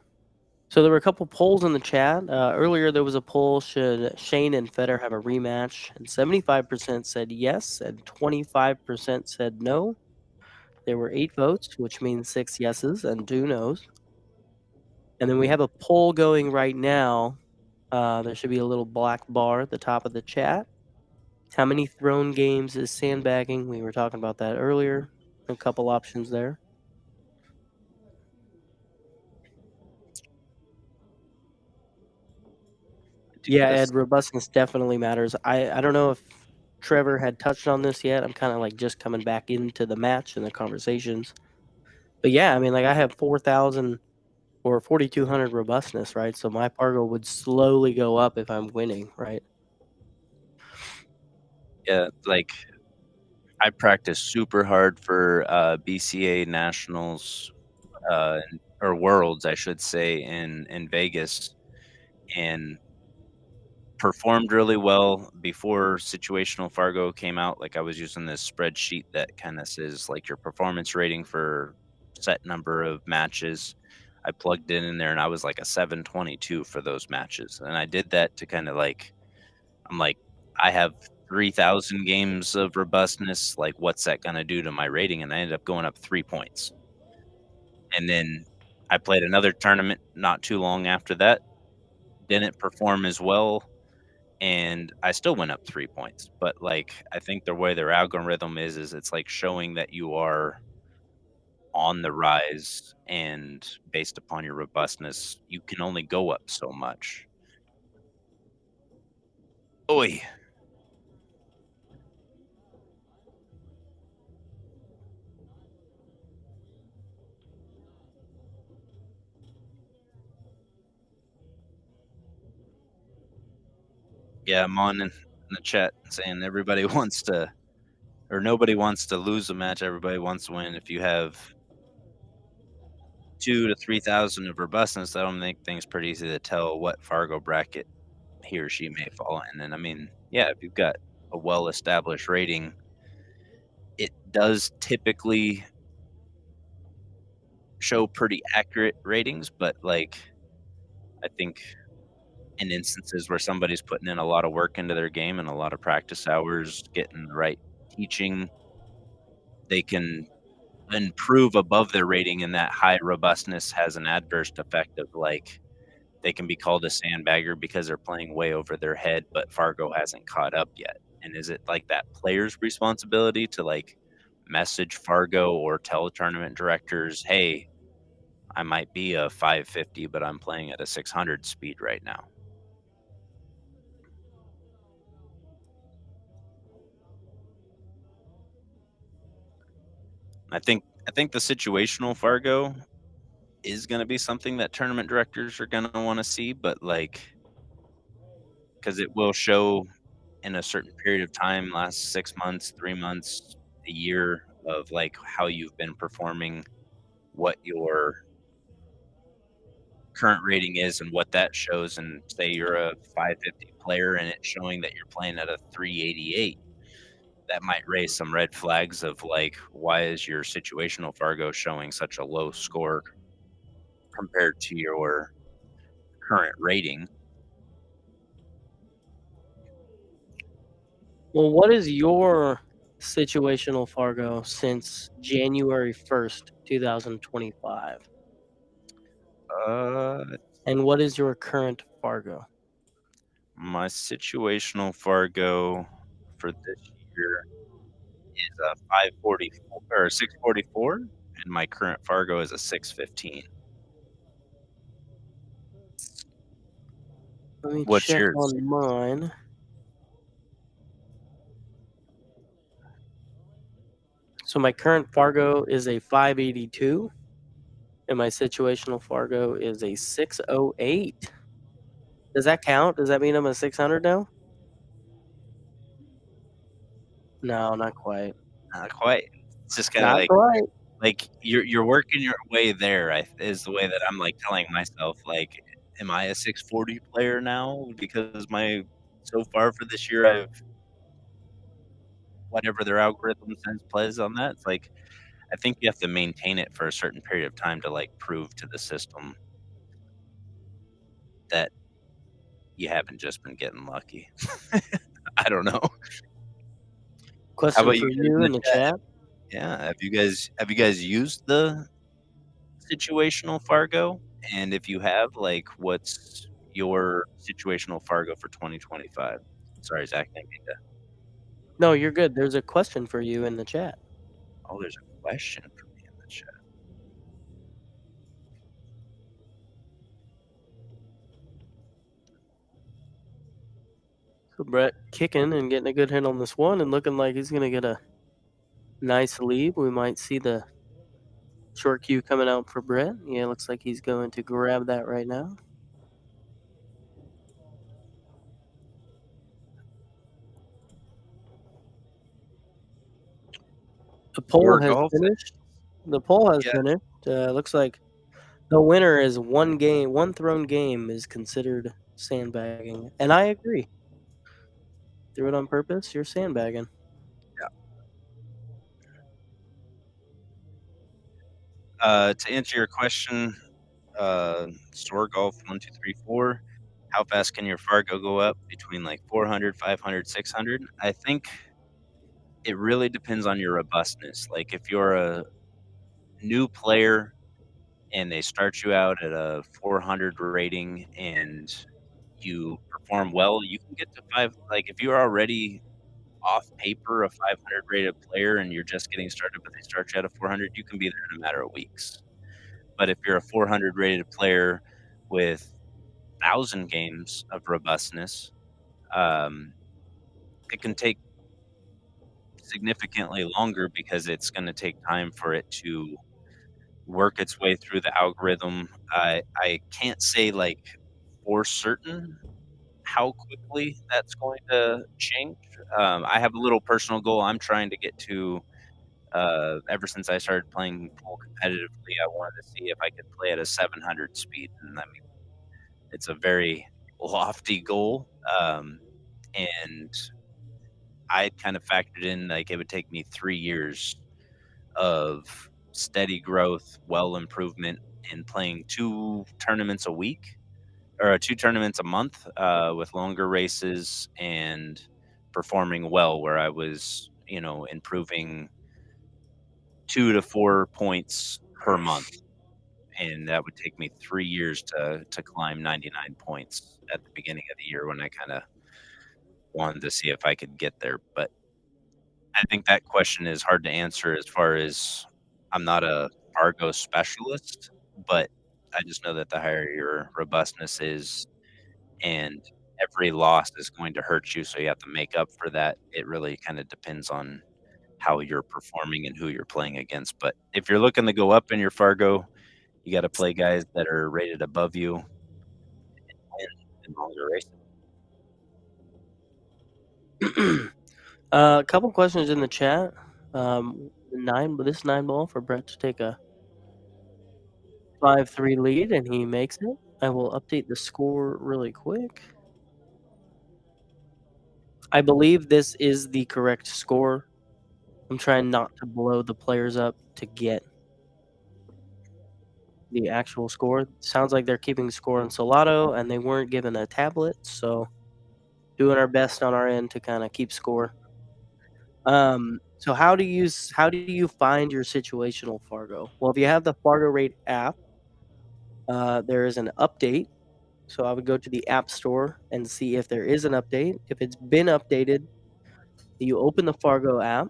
So there were a couple polls in the chat. Earlier, there was a poll: should Shane and Federer have a rematch? And 75% said yes, and 25% said no. There were 8 votes, which means 6 yeses and 2 nos. And then we have a poll going right now. There should be a little black bar at the top of the chat. How many thrown games is sandbagging? We were talking about that earlier. A couple options there. I do Yeah, gotta Ed, robustness definitely matters. I don't know if Trevor had touched on this yet. I'm kind of like just coming back into the match and the conversations. But yeah, I mean, like I have 4,000 or 4,200 robustness, right? So my Pargo would slowly go up if I'm winning, right? yeah, like, I practice super hard for, BCA nationals, or worlds, I should say, in Vegas, and performed really well before Situational Fargo came out. Like, I was using this spreadsheet that kinda says, like, your performance rating for set number of matches. I plugged it in there, and I was like a 722 for those matches, and I did that to kinda, like I'm like, "I have 3,000 games of robustness, like, what's that gonna do to my rating?" And I ended up going up 3 points. And then I played another tournament not too long after that, didn't perform as well, and I still went up 3 points. But, like, I think the way their algorithm is it's, like, showing that you are on the rise, and based upon your robustness, you can only go up so much. Oy. Yeah, I'm on in the chat saying everybody wants to or nobody wants to lose a match, everybody wants to win. If you have 2 to 3,000 of robustness, that'll make things pretty easy to tell what Fargo bracket he or she may fall in. And I mean, yeah, if you've got a well-established rating, it does typically show pretty accurate ratings, but, like, I think in instances where somebody's putting in a lot of work into their game and a lot of practice hours, getting the right teaching, they can improve above their rating, and that high robustness has an adverse effect of, like, they can be called a sandbagger because they're playing way over their head, but Fargo hasn't caught up yet. And is it, like, that player's responsibility to, like, message Fargo or tell tournament directors, "Hey, I might be a 550, but I'm playing at a 600 speed right now." I think the situational Fargo is gonna be something that tournament directors are gonna wanna see, but, like, because it will show in a certain period of time, last 6 months, 3 months, a year of, like, how you've been performing, what your current rating is, and what that shows, and say you're a 550 player and it's showing that you're playing at a 388, that might raise some red flags of, like, why is your situational Fargo showing such a low score compared to your current rating? Well, what is your situational Fargo since January 1st, 2025? Uh, And what is your current Fargo? my situational Fargo for this year is a 544 or a 644, and my current Fargo is a 615. Let me What's check yours? on mine. So my current Fargo is a 582, and my situational Fargo is a 608. Does that count? Does that mean I'm a 600 now? No, not quite. Not quite. It's just kinda Not quite. like, you're working your way there, is the way that I'm, like, telling myself, like, "Am I a 640 player now?" Because my so far for this year, I've whatever their algorithm says plays on that. It's like, I think you have to maintain it for a certain period of time to, like, prove to the system that you haven't just been getting lucky. I don't know. How Question about you for guys you in the in the chat? chat. Yeah, have you guys used the situational Fargo? And if you have, like, what's your situational Fargo for 2025? Sorry, Zach, I didn't mean to. No, you're good. There's a question for you in the chat. Oh, there's a question for me in the chat. So Brett kicking and getting a good hit on this one and looking like he's gonna get a nice lead. We might see the short cue coming out for Brett. Yeah, looks like he's going to grab that right now. The poll Or has golf? finished. The poll has Yeah. finished. Looks like the winner is one game, one thrown game is considered sandbagging, and I agree. Threw it on purpose. You're sandbagging. To answer your question, store golf 1, 2, 3, 4. How fast can your Fargo go up between like 400, 500, 600? I think it really depends on your robustness. Like if you're a new player and they start you out at a 400 rating and you perform well, you can get to five. Like if you're already off paper a 500 rated player and you're just getting started, but they start you at a 400, you can be there in a matter of weeks. But if you're a 400 rated player with 1,000 games of robustness, um, it can take significantly longer because it's going to take time for it to work its way through the algorithm. I can't say like for certain how quickly that's going to change. I have a little personal goal I'm trying to get to. Ever since I started playing pool competitively, I wanted to see if I could play at a 700 speed, and I mean, it's a very lofty goal. And I kind of factored in like it would take me 3 years of steady growth, well improvement, and playing 2 tournaments a week or 2 tournaments a month with longer races and performing well, where I was, improving 2 to 4 points per month. And that would take me 3 years to climb 99 points at the beginning of the year when I kind of wanted to see if I could get there. But I think that question is hard to answer as far as I'm not a Fargo specialist, but I just know that the higher your robustness is and every loss is going to hurt you, so you have to make up for that. It really kind of depends on how you're performing and who you're playing against. But if you're looking to go up in your Fargo, you got to play guys that are rated above you and win in longer races. A couple questions in the chat. This 9 ball for Brett to take a 5-3 lead, and he makes it. I will update the score really quick. I believe this is the correct score. I'm trying not to blow the players up to get the actual score. Sounds like they're keeping score on Solato, and they weren't given a tablet, so doing our best on our end to kind of keep score. So how do you find your situational Fargo? Well, if you have the Fargo Rate app, there is an update. So I would go to the App Store and see if there is an update. If it's been updated, you open the Fargo app,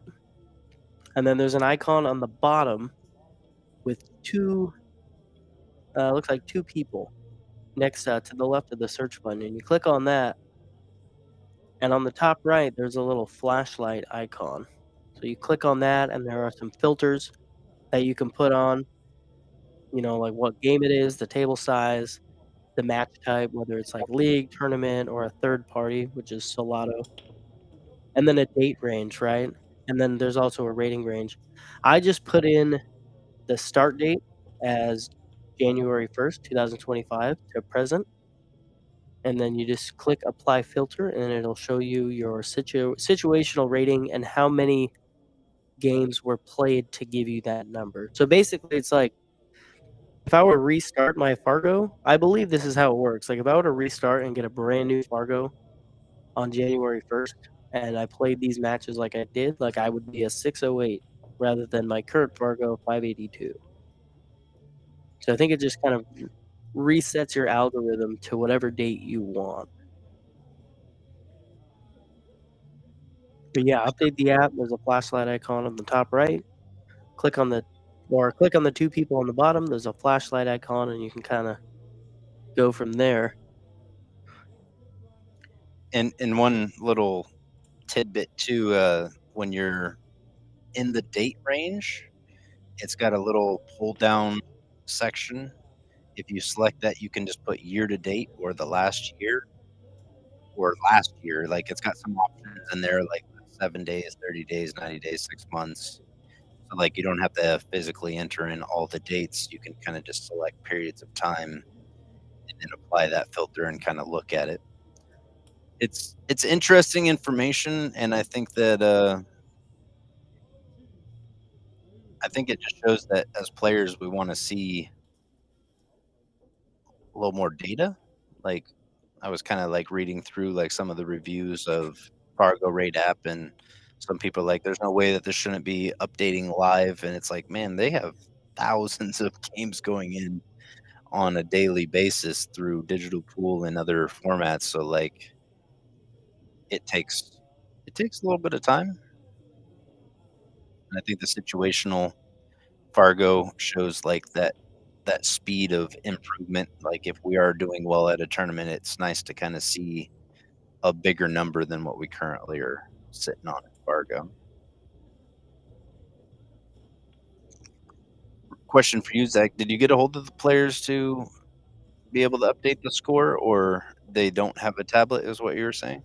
and then there's an icon on the bottom with looks like two people next to the left of the search button, and you click on that, and on the top right, there's a little flashlight icon. So you click on that, and there are some filters that you can put on, like what game it is, the table size, the match type, whether it's like league, tournament, or a third party, which is Solato, and then a date range, right? And then there's also a rating range. I just put in the start date as January 1st, 2025 to present, and then you just click apply filter, and it'll show you your situational rating and how many games were played to give you that number. So basically, it's like if I were to restart my Fargo, I believe this is how it works. Like if I were to restart and get a brand new Fargo on January 1st and I played these matches like I did, like I would be a 608 rather than my current Fargo 582. So I think it just kind of resets your algorithm to whatever date you want. But yeah, update the app. There's a flashlight icon on the top right. Click on the click on the two people on the bottom. There's a flashlight icon, and you can kind of go from there. And one little tidbit too, when you're in the date range, it's got a little pull down section. If you select that, you can just put year to date or the last year or last year. Like it's got some options in there, like 7 days, 30 days, 90 days, 6 months. So like you don't have to physically enter in all the dates. You can kind of just select periods of time and then apply that filter and kind of look at it. It's interesting information, and I think it just shows that as players we want to see a little more data. Like I was kind of like reading through like some of the reviews of Fargo Rate app, and some people are like, "There's no way that this shouldn't be updating live," and it's like, man, they have thousands of games going in on a daily basis through digital pool and other formats. So like it takes it takes a little bit of time, and I think the situational Fargo shows like that speed of improvement. Like if we are doing well at a tournament, it's nice to kind of see a bigger number than what we currently are sitting on in Fargo. Question for you, Zach. Did you get a hold of the players to be able to update the score, or they don't have a tablet, is what you were saying?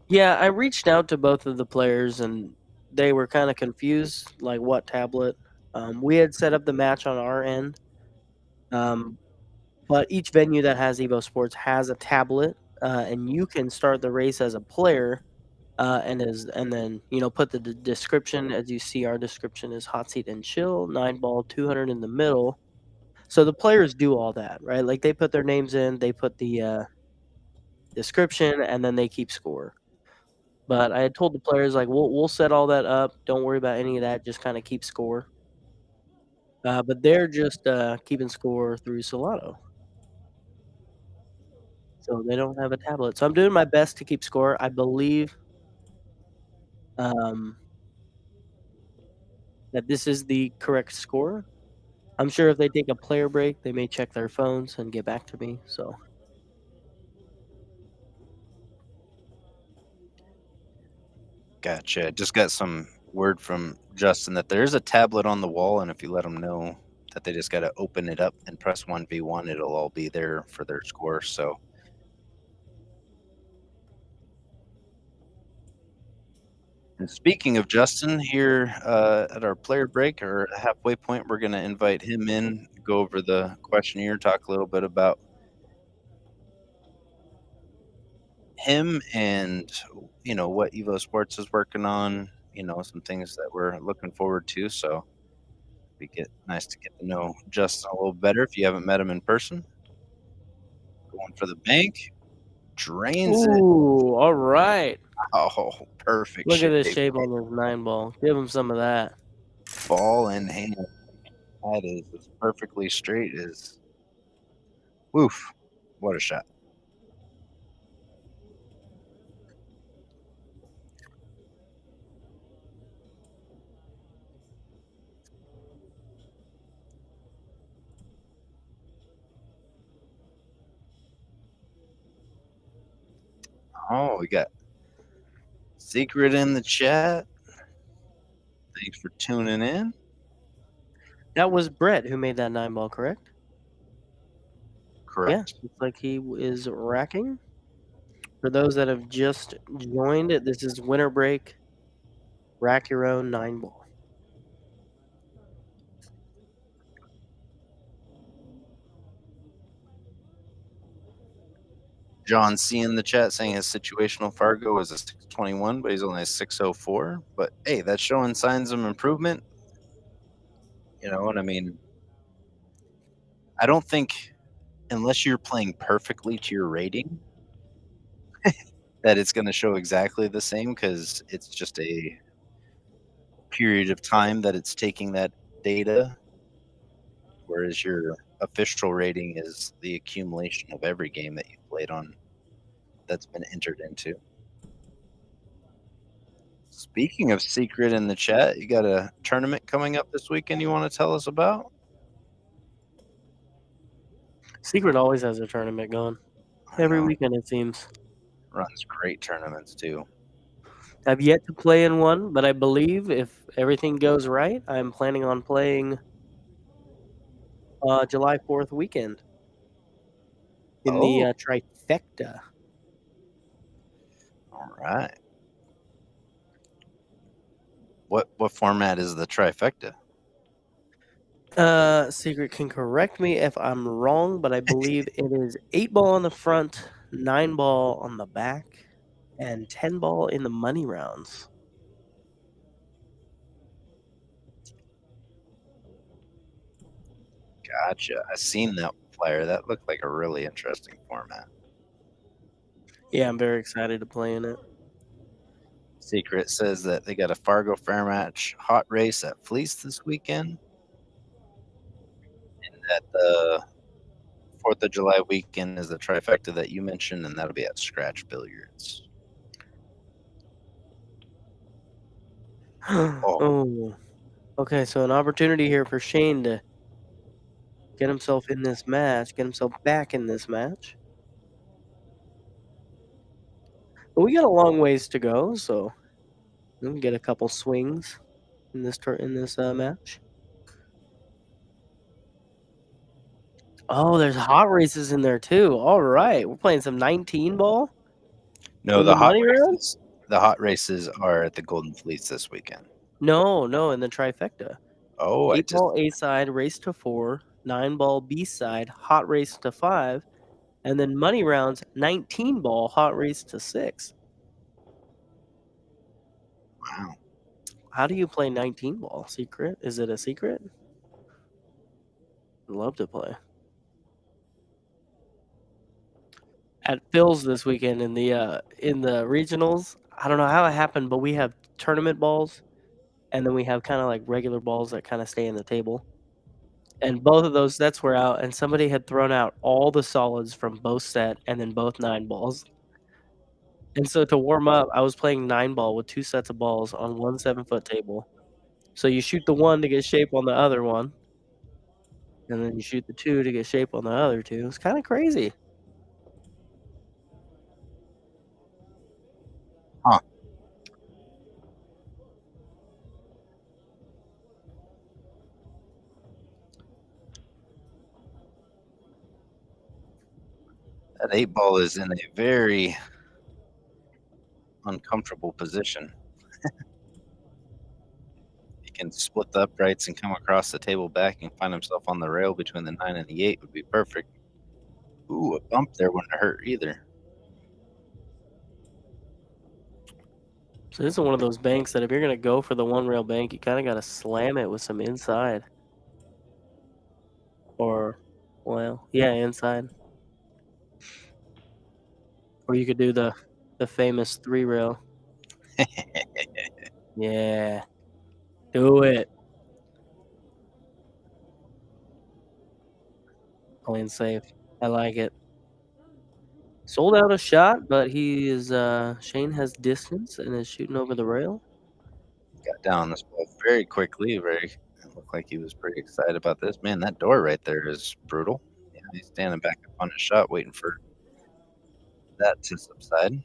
Yeah, I reached out to both of the players, and they were kind of confused, like what tablet. We had set up the match on our end, um, but each venue that has EvoSports has a tablet, and you can start the race as a player, and then put the description as you see. Our description is hot seat and chill, 9 ball, 200 in the middle. So the players do all that, right? Like they put their names in, they put the description, and then they keep score. But I had told the players like we'll set all that up. Don't worry about any of that. Just kind of keep score. But they're just keeping score through Solano, so they don't have a tablet. So I'm doing my best to keep score. I believe um, that this is the correct score. I'm sure if they take a player break, they may check their phones and get back to me. So Gotcha. Just got some word from Justin that there is a tablet on the wall, and if you let them know that they just got to open it up and press 1v1, it'll all be there for their score. So, and speaking of Justin, here at our player break or halfway point, we're going to invite him in, go over the questionnaire, talk a little bit about him and what Evo Sports is working on. Some things that we're looking forward to. So, be get nice to get to know Justin a little better if you haven't met him in person. Going for the bank, drains it. ooh, all right. Oh, perfect Look at shape. this shape on this 9 ball. Give him some of that. Ball in hand. That is as perfectly straight as woof. What a shot. Oh, we got Secret in the chat. Thanks for tuning in. That was Brett who made that 9 ball, correct? Yeah, Correct. looks like he is racking. For those that have just joined, this is winter break. Rack your own 9 ball. John C in the chat saying his situational Fargo is a 621, but he's only a 604. But hey, that's showing signs of improvement. You know what I mean? I don't think, unless you're playing perfectly to your rating, that it's going to show exactly the same because it's just a period of time that it's taking that data, whereas your official rating is the accumulation of every game that you've played on that's been entered into. Speaking of secret in the chat, you got a tournament coming up this weekend you want to tell us about? Secret always has a tournament going. I Every know. weekend, it seems. Runs great tournaments too. I've yet to play in one, but I believe if everything goes right, I'm planning on playing July 4th weekend in the Oh, trifecta. all right. What format is the trifecta? Secret can correct me if I'm wrong, but I believe it is 8 ball on the front, 9 ball on the back, and 10 ball in the money rounds. Gotcha. I seen that flyer. That looked like a really interesting format. Yeah, I'm very excited to play in it. Secret says that they got a Fargo Fair Match hot race at Fleece this weekend, and that the 4th of July weekend is the trifecta that you mentioned, and that'll be at Scratch Billiards. Oh, Oh, okay. So an opportunity here for Shane to get himself in this match, get himself back in this match. But we got a long ways to go, so we can get a couple swings in this match. Oh, there's hot races in there too. All right, we're playing some 19 ball no, in the money round. the hot races are at the Golden Fleece this weekend. No, in the trifecta. Oh, I 8 just ball A side, race to 4. 9 ball B side, hot race to 5, and then money rounds 19 ball, hot race to 6. wow. How do you play 19 ball? Secret? Is it a secret? I'd love to play. At Phil's this weekend in the regionals. I don't know how it happened, but we have tournament balls, and then we have kind of like regular balls that kind of stay in the table. And both of those sets were out, and somebody had thrown out all the solids from both set and then both 9 balls. And so to warm up, I was playing 9 ball with 2 sets of balls on one 7-foot table. So you shoot the 1 to get shape on the other one, and then you shoot the 2 to get shape on the other 2. It's kind of crazy. Huh. That 8 ball is in a very uncomfortable position. He can split the uprights and come across the table back and find himself on the rail between the 9 and the 8 would be perfect. Ooh, a bump there wouldn't hurt either. So this is one of those banks that if you're gonna go for the one rail bank, you kind of gotta slam it with some inside. Or, well, yeah, inside. Or you could do the famous 3 rail. Yeah, do it. Playing safe. I like it. Sold out a shot, but he is Shane has distance and is shooting over the rail. Got down this ball very quickly. It looked like he was pretty excited about this. Man, that door right there is brutal. Yeah, he's standing back up on his shot, waiting for that to subside.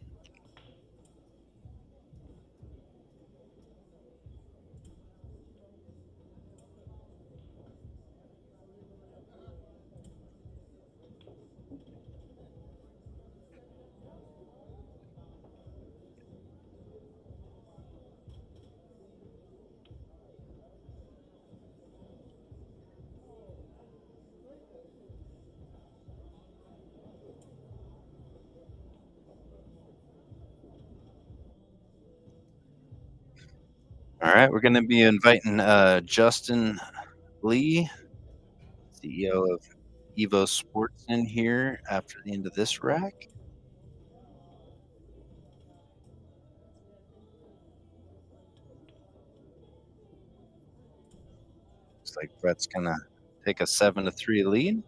All right, we're going to be inviting Justin Lee, CEO of EvoSports, in here after the end of this rack. Looks like Brett's going to take a 7-3 lead.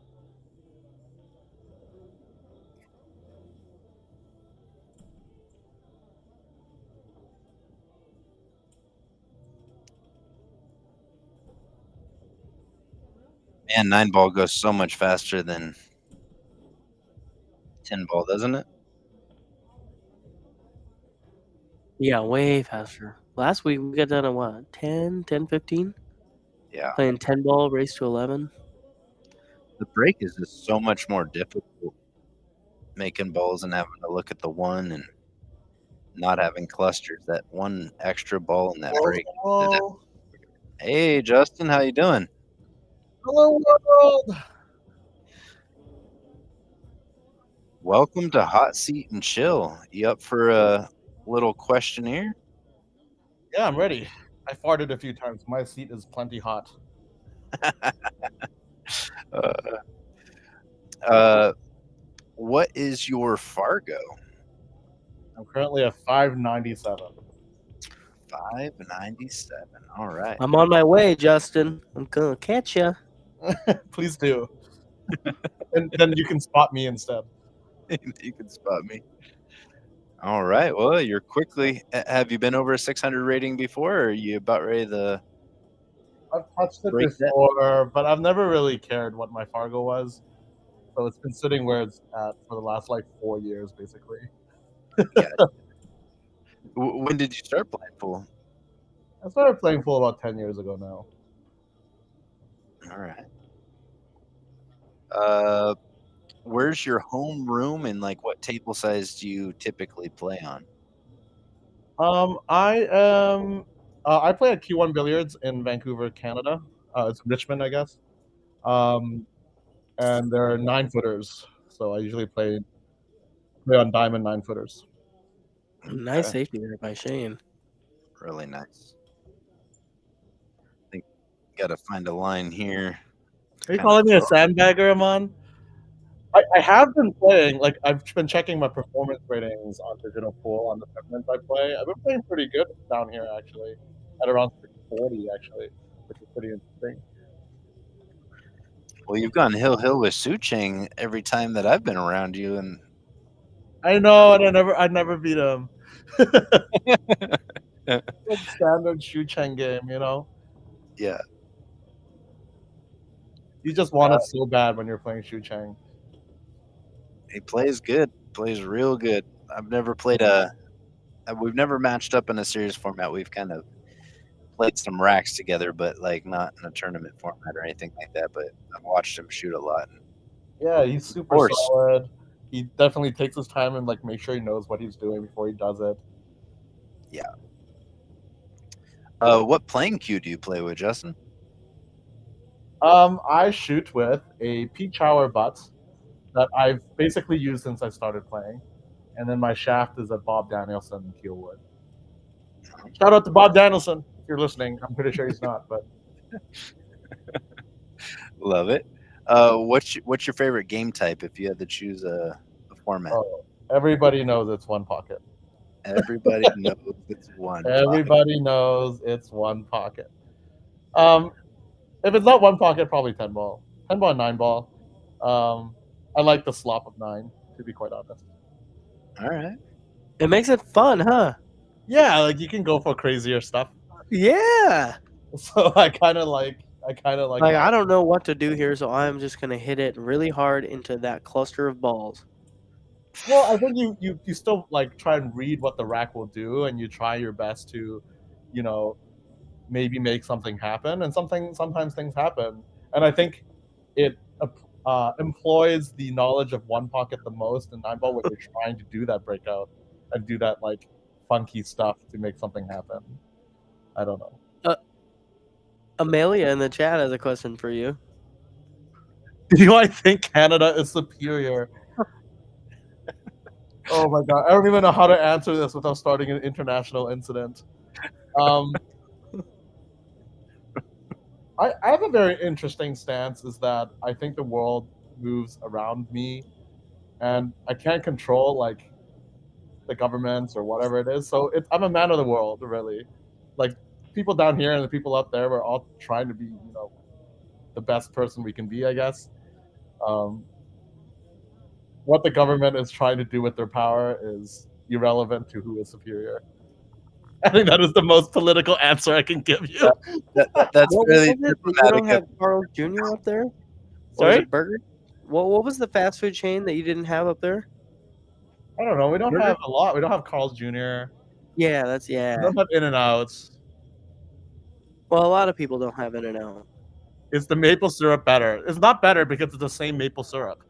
Man, 9-ball goes so much faster than 10-ball, doesn't it? Yeah, way faster. Last week we got done at what? 10, 15? Yeah. Playing 10 ball, race to 11. The break is just so much more difficult, making balls and having to look at the one and not having clusters. That one extra ball in that break. Hello, Hey, Justin, how you doing? hello world. Welcome to Hot Seat and Chill. You up for a little questionnaire? Yeah, I'm ready. I farted a few times. My seat is plenty hot. What is your Fargo? I'm currently at 597. 597. All right. I'm on my way, Justin. I'm gonna catch ya. Please do. And then you can spot me instead. You can spot me. All right. Well, you're quickly. Have you been over a 600 rating before, or are you about ready to? I've touched it Break that. before, but I've never really cared what my Fargo was. So it's been sitting where it's at for the last like 4 years, basically. When did you start playing pool? I started playing pool about 10 years ago now. All right. Where's your home room, and like what table size do you typically play on? I play at Q1 Billiards in Vancouver, Canada. It's in Richmond, I guess. And there are 9-footers, so I usually play on diamond 9-footers. Nice safety there by Shane. Really nice. I think got to find a line here. Are you calling me a sandbagger, Aman? I have been playing, like, I've been checking my performance ratings on Digital Pool on the tournaments I play. I've been playing pretty good down here, actually, at around 640, actually, which is pretty interesting. Well, you've gone hill with Sucheng every time that I've been around you, and I know, and I never beat him. Like standard Shu Cheng game, you know? yeah, You just want it so bad when you're playing Shu Cheng. he plays good, plays real good. I've never played we've never matched up in a series format. We've kind of played some racks together, but like not in a tournament format or anything like that. But I've watched him shoot a lot. Yeah, he's super solid. He definitely takes his time and like make sure he knows what he's doing before he does it. Yeah. What playing cue do you play with, Justin? I shoot with a peach hour butt that I've basically used since I started playing, and then my shaft is a Bob Danielson Keelwood. Shout out to Bob Danielson if you're listening. I'm pretty sure he's not, but love it. What's your favorite game type if you had to choose a format? Oh, everybody knows it's one pocket. Everybody knows it's one. Everybody knows it's one pocket. If it's not one pocket, probably 10-ball. 10-ball and 9-ball. I like the slop of 9, to be quite honest. All right. It makes it fun, huh? Yeah, like you can go for crazier stuff. Yeah. So I kind of like. Like I don't know what to do here, so I'm just gonna hit it really hard into that cluster of balls. Well, I think you still like try and read what the rack will do, and you try your best to, you know, maybe make something happen. And sometimes things happen, and I think it employs the knowledge of one pocket the most in 9-ball when you're trying to do that breakout and do that like funky stuff to make something happen. I don't know. Amelia in the chat has a question for you. Do I think Canada is superior? Oh my god, I don't even know how to answer this without starting an international incident. I have a very interesting stance. Is that I think the world moves around me, and I can't control like the governments or whatever it is. So I'm a man of the world, really. Like people down here and the people up there, we're all trying to be, the best person we can be, I guess. Um, what the government is trying to do with their power is irrelevant to who is superior. I think that is the most political answer I can give you. That's What really was it? You diplomatic don't of have Carl's Jr. up there? Or was Sorry? it Burger? What was the fast food chain that you didn't have up there? I don't know. We don't Burger? have a lot. We don't have Carl's Jr. Yeah, We don't have In-N-Outs. Well, a lot of people don't have In-N-Out. Is the maple syrup better? It's not better because it's the same maple syrup.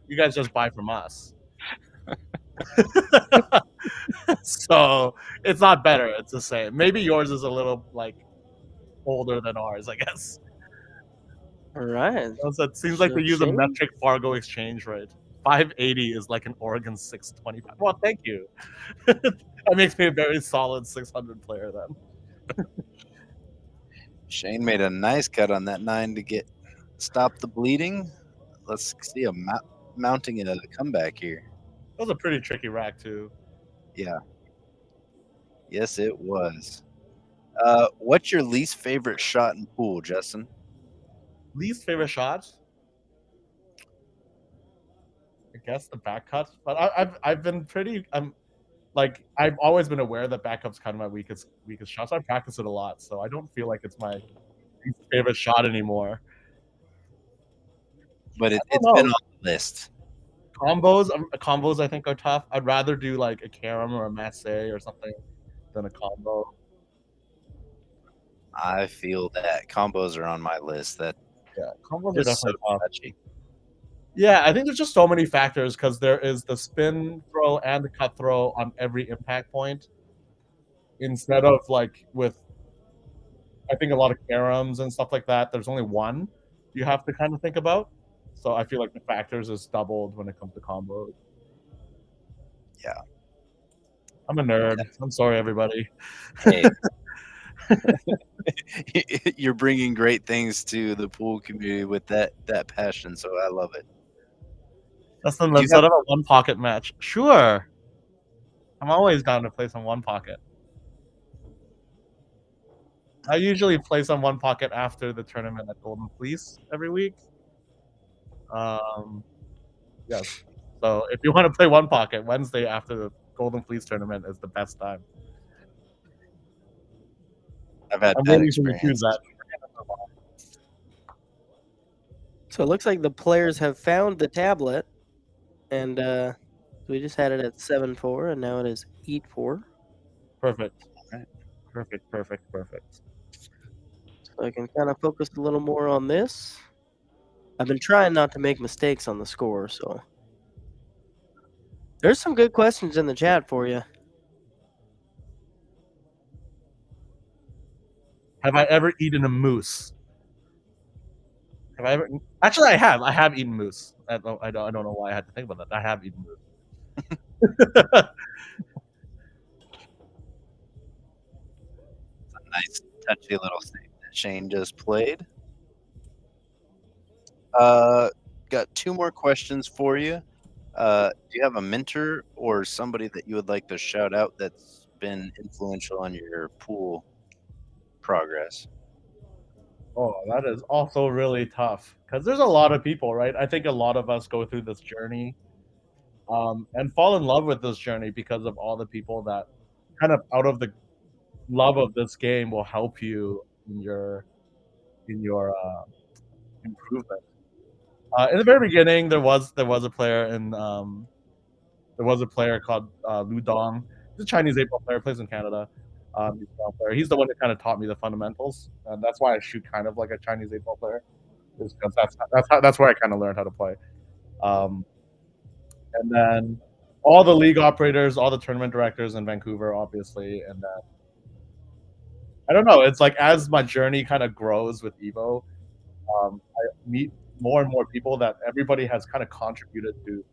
You guys just buy from us. So it's not better. It's the same. Maybe yours is a little like older than ours, I guess. All right. So it seems like they use a Shane? metric Fargo exchange rate. 580 is like an Oregon 625. Well, thank you. That makes me a very solid 600 player then. Shane made a nice cut on that 9 to stop the bleeding. Let's see him mounting a comeback here. That was a pretty tricky rack too. Yeah. Yes, it was. What's your least favorite shot in pool, Justin? Least favorite shot? I guess the back cut. But I've been pretty I've always been aware that back cut's kind of my weakest shot. So I practice it a lot, so I don't feel like it's my least favorite shot anymore. But it's know. been on the list. Combos I think are tough. I'd rather do like a carom or a masse or something than a combo. I feel that combos are on my list. That Combos are just so definitely tough. touchy. Yeah, I think there's just so many factors because there is the spin throw and the cut throw on every impact point. Instead of like with, I think a lot of caroms and stuff like that, there's only one you have to kind of think about. So I feel like the factors is doubled when it comes to combos. Yeah. I'm a nerd. I'm sorry, everybody. Hey. You're bringing great things to the pool community with that passion, so I love it. Let's set up a one pocket match. Sure. I'm always down to play some one pocket. I usually play some one pocket after the tournament at Golden Fleece every week. Yes. So if you want to play one pocket, Wednesday after the Golden Fleece tournament is the best time. I've had I'm that waiting to choose that. So it looks like the players have found the tablet, and we just had it at 7-4, and now it is 8-4. Perfect. Right. Perfect. So I can kind of focus a little more on this. I've been trying not to make mistakes on the score, so there's some good questions in the chat for you. Have I ever eaten a moose? Have I ever? Actually, I have. I have eaten moose. I don't know why I had to think about that. I have eaten moose. It's a nice, touchy little thing that Shane just played. Got 2 more questions for you. Do you have a mentor or somebody that you would like to shout out that's been influential on your pool progress? Oh, that is also really tough because there's a lot of people, right? I think a lot of us go through this journey and fall in love with this journey because of all the people that kind of out of the love of this game will help you in your improvement. In the very beginning, there was a player called Lu Dong. He's a Chinese 8-ball player, plays in Canada. He's the one that kind of taught me the fundamentals, and that's why I shoot kind of like a Chinese 8-ball player, is because that's where I kind of learned how to play. And then all the league operators, all the tournament directors in Vancouver, obviously, and then I don't know. It's like as my journey kind of grows with Evo, I meet more and more people that everybody has kind of contributed to,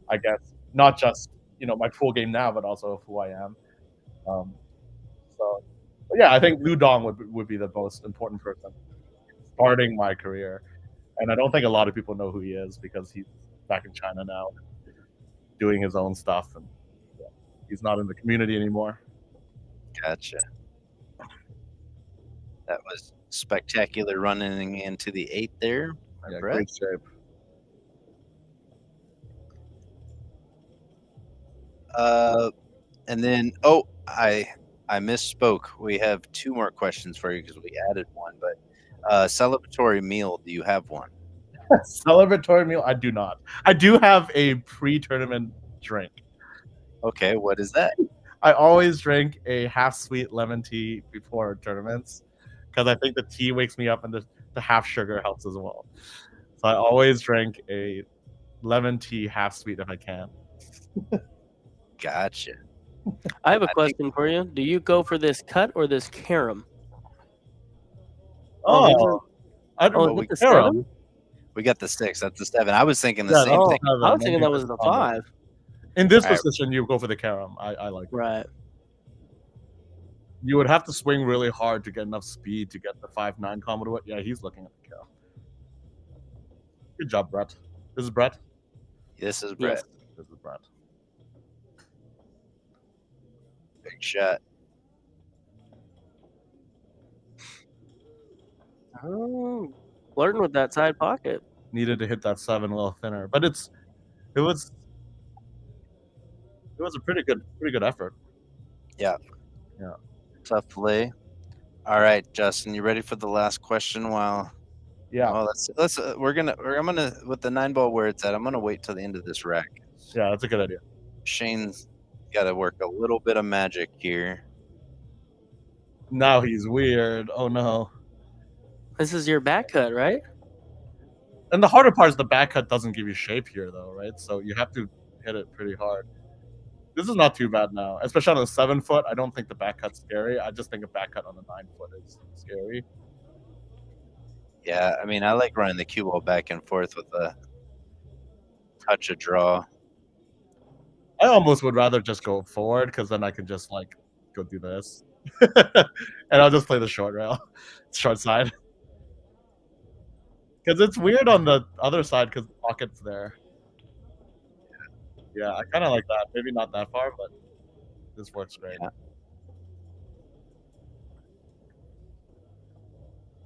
I guess, not just my pool game now, but also who I am. So yeah, I think Lu Dong would be the most important person. starting my career, and I don't think a lot of people know who he is because he's back in China now, doing his own stuff, and yeah, he's not in the community anymore. Gotcha. That was spectacular running into the 8 there, Yeah, Brett. great shape. And then, I misspoke. We have 2 more questions for you because we added one. But celebratory meal, do you have one? Celebratory meal? I do not. I do have a pre-tournament drink. Okay, what is that? I always drink a half sweet lemon tea before tournaments because I think the tea wakes me up and the half sugar helps as well. So I always drink a lemon tea half sweet if I can. Gotcha. I have a question for you. Do you go for this cut or this carom? Oh, I don't know. is it the Carom. 7? We got the 6. That's the 7. I was thinking the Yeah, same that's thing. the 7. I was thinking that was the 5. In this All right. position, you go for the carom. I like it. Right. You would have to swing really hard to get enough speed to get the 5-9 combo to it. Yeah, he's looking at the carom. Good job, Brett. This is Brett? This is Brett. Yes. This is Brett. Big shot. Oh, flirting with that side pocket. Needed to hit that 7 a little thinner, but it was a pretty good effort. Yeah. Yeah. Tough lay. All right, Justin, you ready for the last question? Yeah. Well, I'm gonna with the 9-ball where it's at. I'm gonna wait till the end of this rack. Yeah, that's a good idea. Shane's got to work a little bit of magic here. Now he's weird. Oh no. This is your back cut, right? And the harder part is the back cut doesn't give you shape here, though, right? So you have to hit it pretty hard. This is not too bad now, especially on the 7 foot. I don't think the back cut's scary. I just think a back cut on the 9 foot is scary. Yeah, I mean, I like running the cue ball back and forth with a touch of draw. I almost would rather just go forward because then I can just like go do this, and I'll just play the short rail, short side. Because it's weird on the other side because the pocket's there. Yeah, I kind of like that. Maybe not that far, but this works great. Yeah.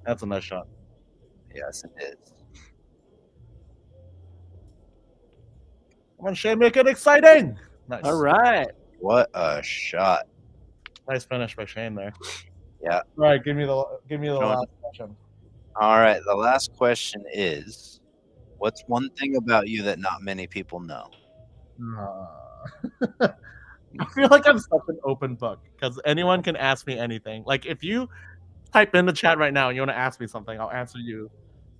That's a nice shot. Yes, it is. Come on, Shane, make it exciting. Nice. All right. What a shot. Nice finish by Shane there. Yeah. All right, give me the last question. All right, the last question is, what's one thing about you that not many people know? I feel like I'm such an open book because anyone can ask me anything. Like if you type in the chat right now and you want to ask me something, I'll answer you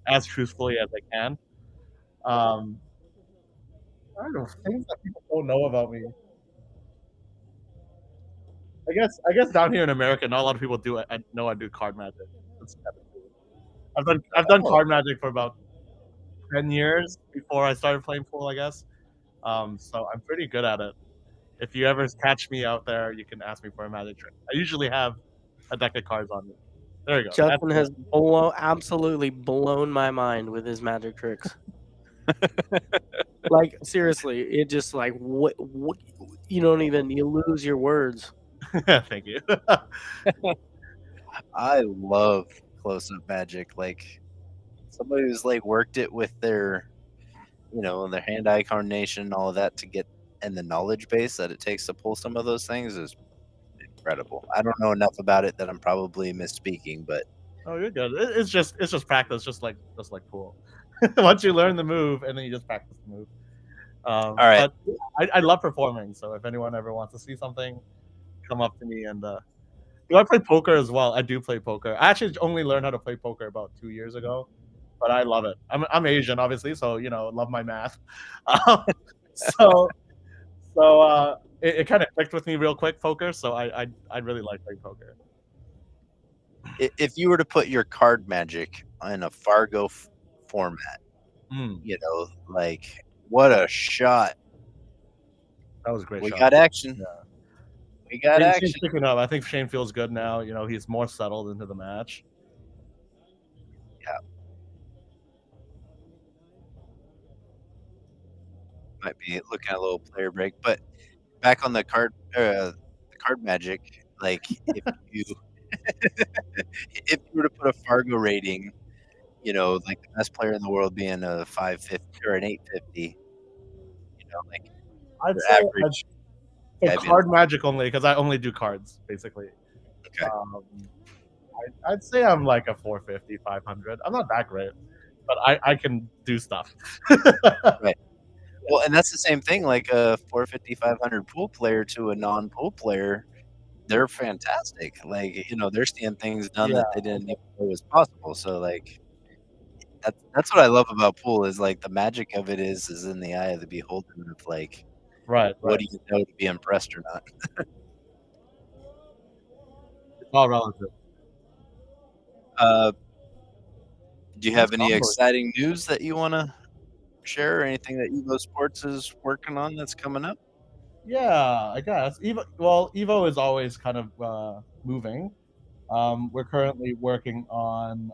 as truthfully as I can. I don't know, things that people don't know about me. I guess down here in America, not a lot of people do. I know I do card magic. That's kind of cool. I've done card magic for about 10 years before I started playing pool, I guess. So I'm pretty good at it. If you ever catch me out there, you can ask me for a magic trick. I usually have a deck of cards on me. There you go. Justin has absolutely blown my mind with his magic tricks. Like seriously, it just like what you don't even you lose your words. Thank you. I love close-up magic. Like somebody who's like worked it with their, their hand-eye coordination and all of that to get, and the knowledge base that it takes to pull some of those things is incredible. I don't know enough about it that I'm probably misspeaking, but Oh, you're good. It's just practice, just like pool. Once you learn the move, and then you just practice the move. all right. But I love performing. So if anyone ever wants to see something, come up to me and. I play poker as well. I do play poker. I actually only learned how to play poker about 2 years ago, but I love it. I'm Asian, obviously, so love my math. So it kind of clicked with me real quick, poker. So I really like playing poker. If you were to put your card magic in a Fargo format, like what a shot! That was a great. We shot. got action. Yeah. We got action. Shane's picking up. I think Shane feels good now. He's more settled into the match. Might be looking at a little player break, but back on the card magic, like, you if you were to put a Fargo rating, like, the best player in the world being a 550 or an 850, like, I'd your say average for guy being card magic only, because I only do cards, basically. okay. Um, I'd say I'm like a 450, 500. I'm not that great, but I can do stuff. Right. Well, and that's the same thing, like a 450, 500 pool player to a non-pool player, they're fantastic. Like, they're seeing things done Yeah, that they didn't even know was possible. So, like, that's what I love about pool is, like, the magic of it is in the eye of the beholder of, like, right, what right. do you know to be impressed or not? It's all relative. Uh, do you Nice have any combo. exciting news that you wanna share or anything that EvoSports is working on that's coming up? Yeah, I guess. Evo is always kind of moving. We're currently working on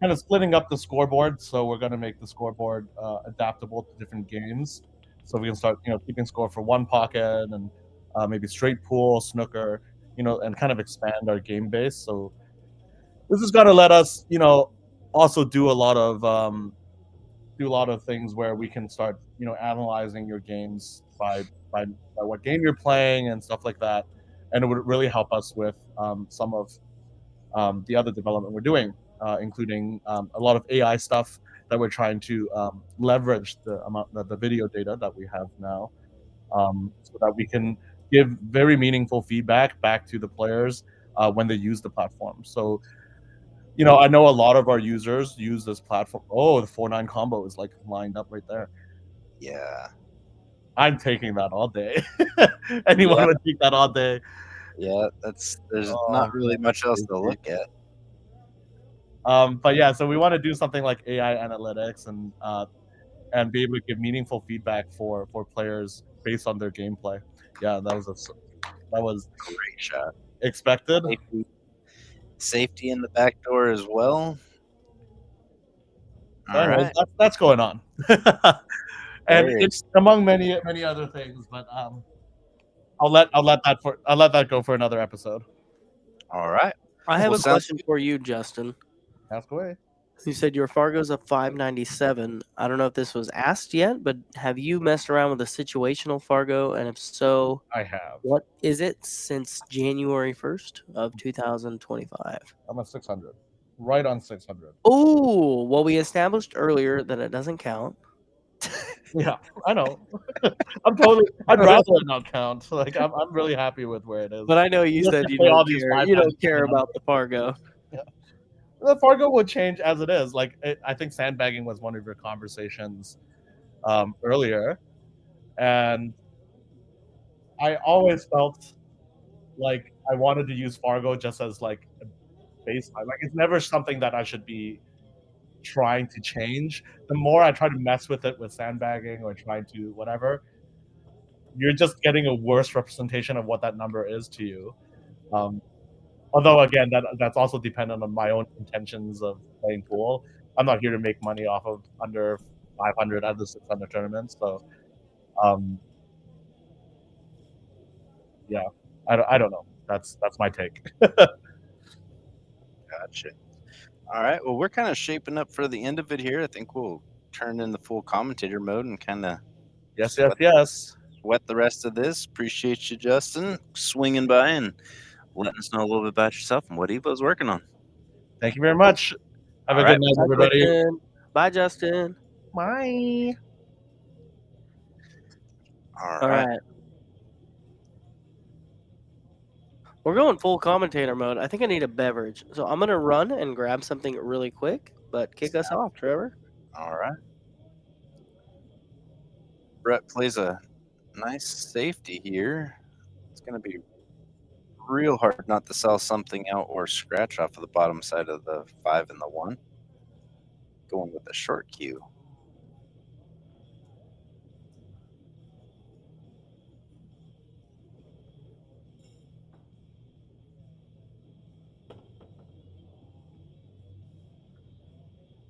kind of splitting up the scoreboard, so we're going to make the scoreboard adaptable to different games. So we can start, keeping score for one pocket and maybe straight pool, snooker, and kind of expand our game base. So this is going to let us, also do a lot of things where we can start, analyzing your games by what game you're playing and stuff like that, and it would really help us with some of the other development we're doing, including a lot of AI stuff that we're trying to leverage the video data that we have now, so that we can give very meaningful feedback back to the players when they use the platform. So I know a lot of our users use this platform. Oh, the 4-9 combo is like lined up right there. Yeah. I'm taking that all day. Anyone Yeah, would take that all day. yeah, there's Oh not man, really much else to crazy. look at. But yeah, so we want to do something like AI analytics and be able to give meaningful feedback for players based on their gameplay. Yeah, that was Great shot. expected. Safety in the back door as well. So anyways, Alright. that's going on, and Very it's ex among many other things. But I'll let that go for another episode. alright. I have Well, a sounds question good. for you, Justin. Ask away. You said your Fargo's a 597. I don't know if this was asked yet, but have you messed around with a situational Fargo? And if so, I have. what is it since January 1st of 2025? I'm at 600, right on 600. Oh, well, we established earlier that it doesn't count. Yeah, I know. I'd rather it not count. Like I'm really happy with where it is. But I know you You have said to play all these you don't 597 care about the numbers. Fargo. Yeah. The Fargo would change as it is. Like I think sandbagging was one of your conversations earlier, and I always felt like I wanted to use Fargo just as like a baseline. Like it's never something that I should be trying to change. The more I try to mess with it with sandbagging or trying to whatever, you're just getting a worse representation of what that number is to you. Um, although again, that's also dependent on my own intentions of playing pool. I'm not here to make money off of under 500 out of the 600 tournaments. So um, yeah, I don't know. That's my take. Gotcha. Alright, well, we're kinda shaping up for the end of it here. I think we'll turn in the full commentator mode and kinda Yes, yes, sweat yes. sweat the rest of this. Appreciate you, Justin, swinging by and letting us know a little bit about yourself and what Evo's working on. Thank you very much. Have a good Alright. night, Bye, everybody. Justin. Bye, Justin. Bye. All Alright. right. We're going full commentator mode. I think I need a beverage. So I'm going to run and grab something really quick, but kick us off, Trevor. Alright. Brett plays a nice safety here. It's gonna be real hard not to sell something out or scratch off of the bottom side of the 5 and the 1. Going with a short cue.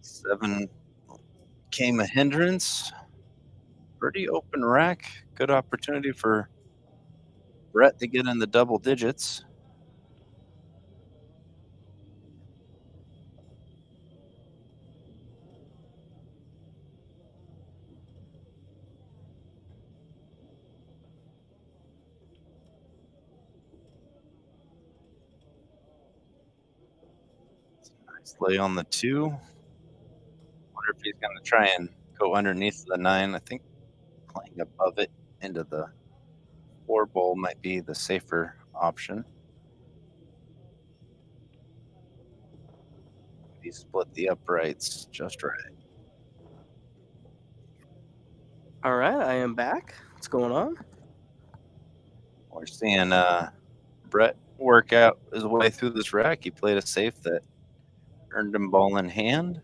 7 came a hindrance. Pretty open rack. Good opportunity for Brett to get in the double digits. Nice lay on the 2. Wonder if he's going to try and go underneath the 9. I think playing above it into the 4 bowl might be the safer option. He split the uprights just right. All right, I am back. What's going on? We're seeing Brett work out his way through this rack. He played a safe that earned him ball in hand.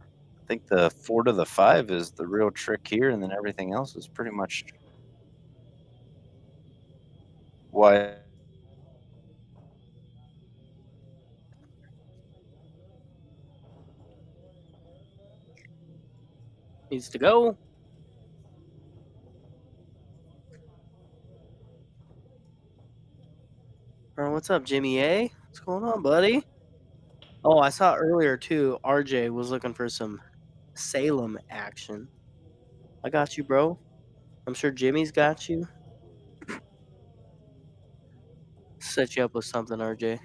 I think the 4 to the 5 is the real trick here, and then everything else is pretty much why. Needs to go. What's up, Jimmy A? What's going on, buddy? Oh, I saw earlier too. RJ was looking for some Salem action. I got you, bro. I'm sure Jimmy's got you. Set you up with something, RJ.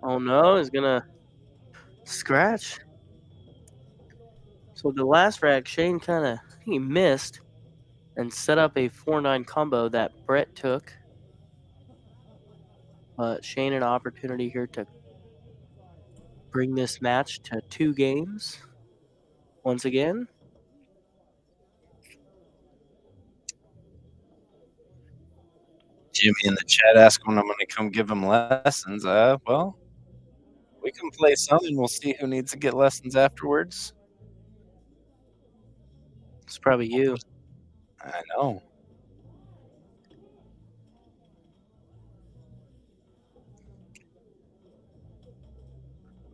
Oh no, he's gonna scratch. So the last rack, Shane he missed and set up a 4-9 combo that Brett took. But Shane an opportunity here to bring this match to 2 games once again. Jimmy in the chat asked when I'm going to come give him lessons. Well, we can play some, and we'll see who needs to get lessons afterwards. It's probably you. I know.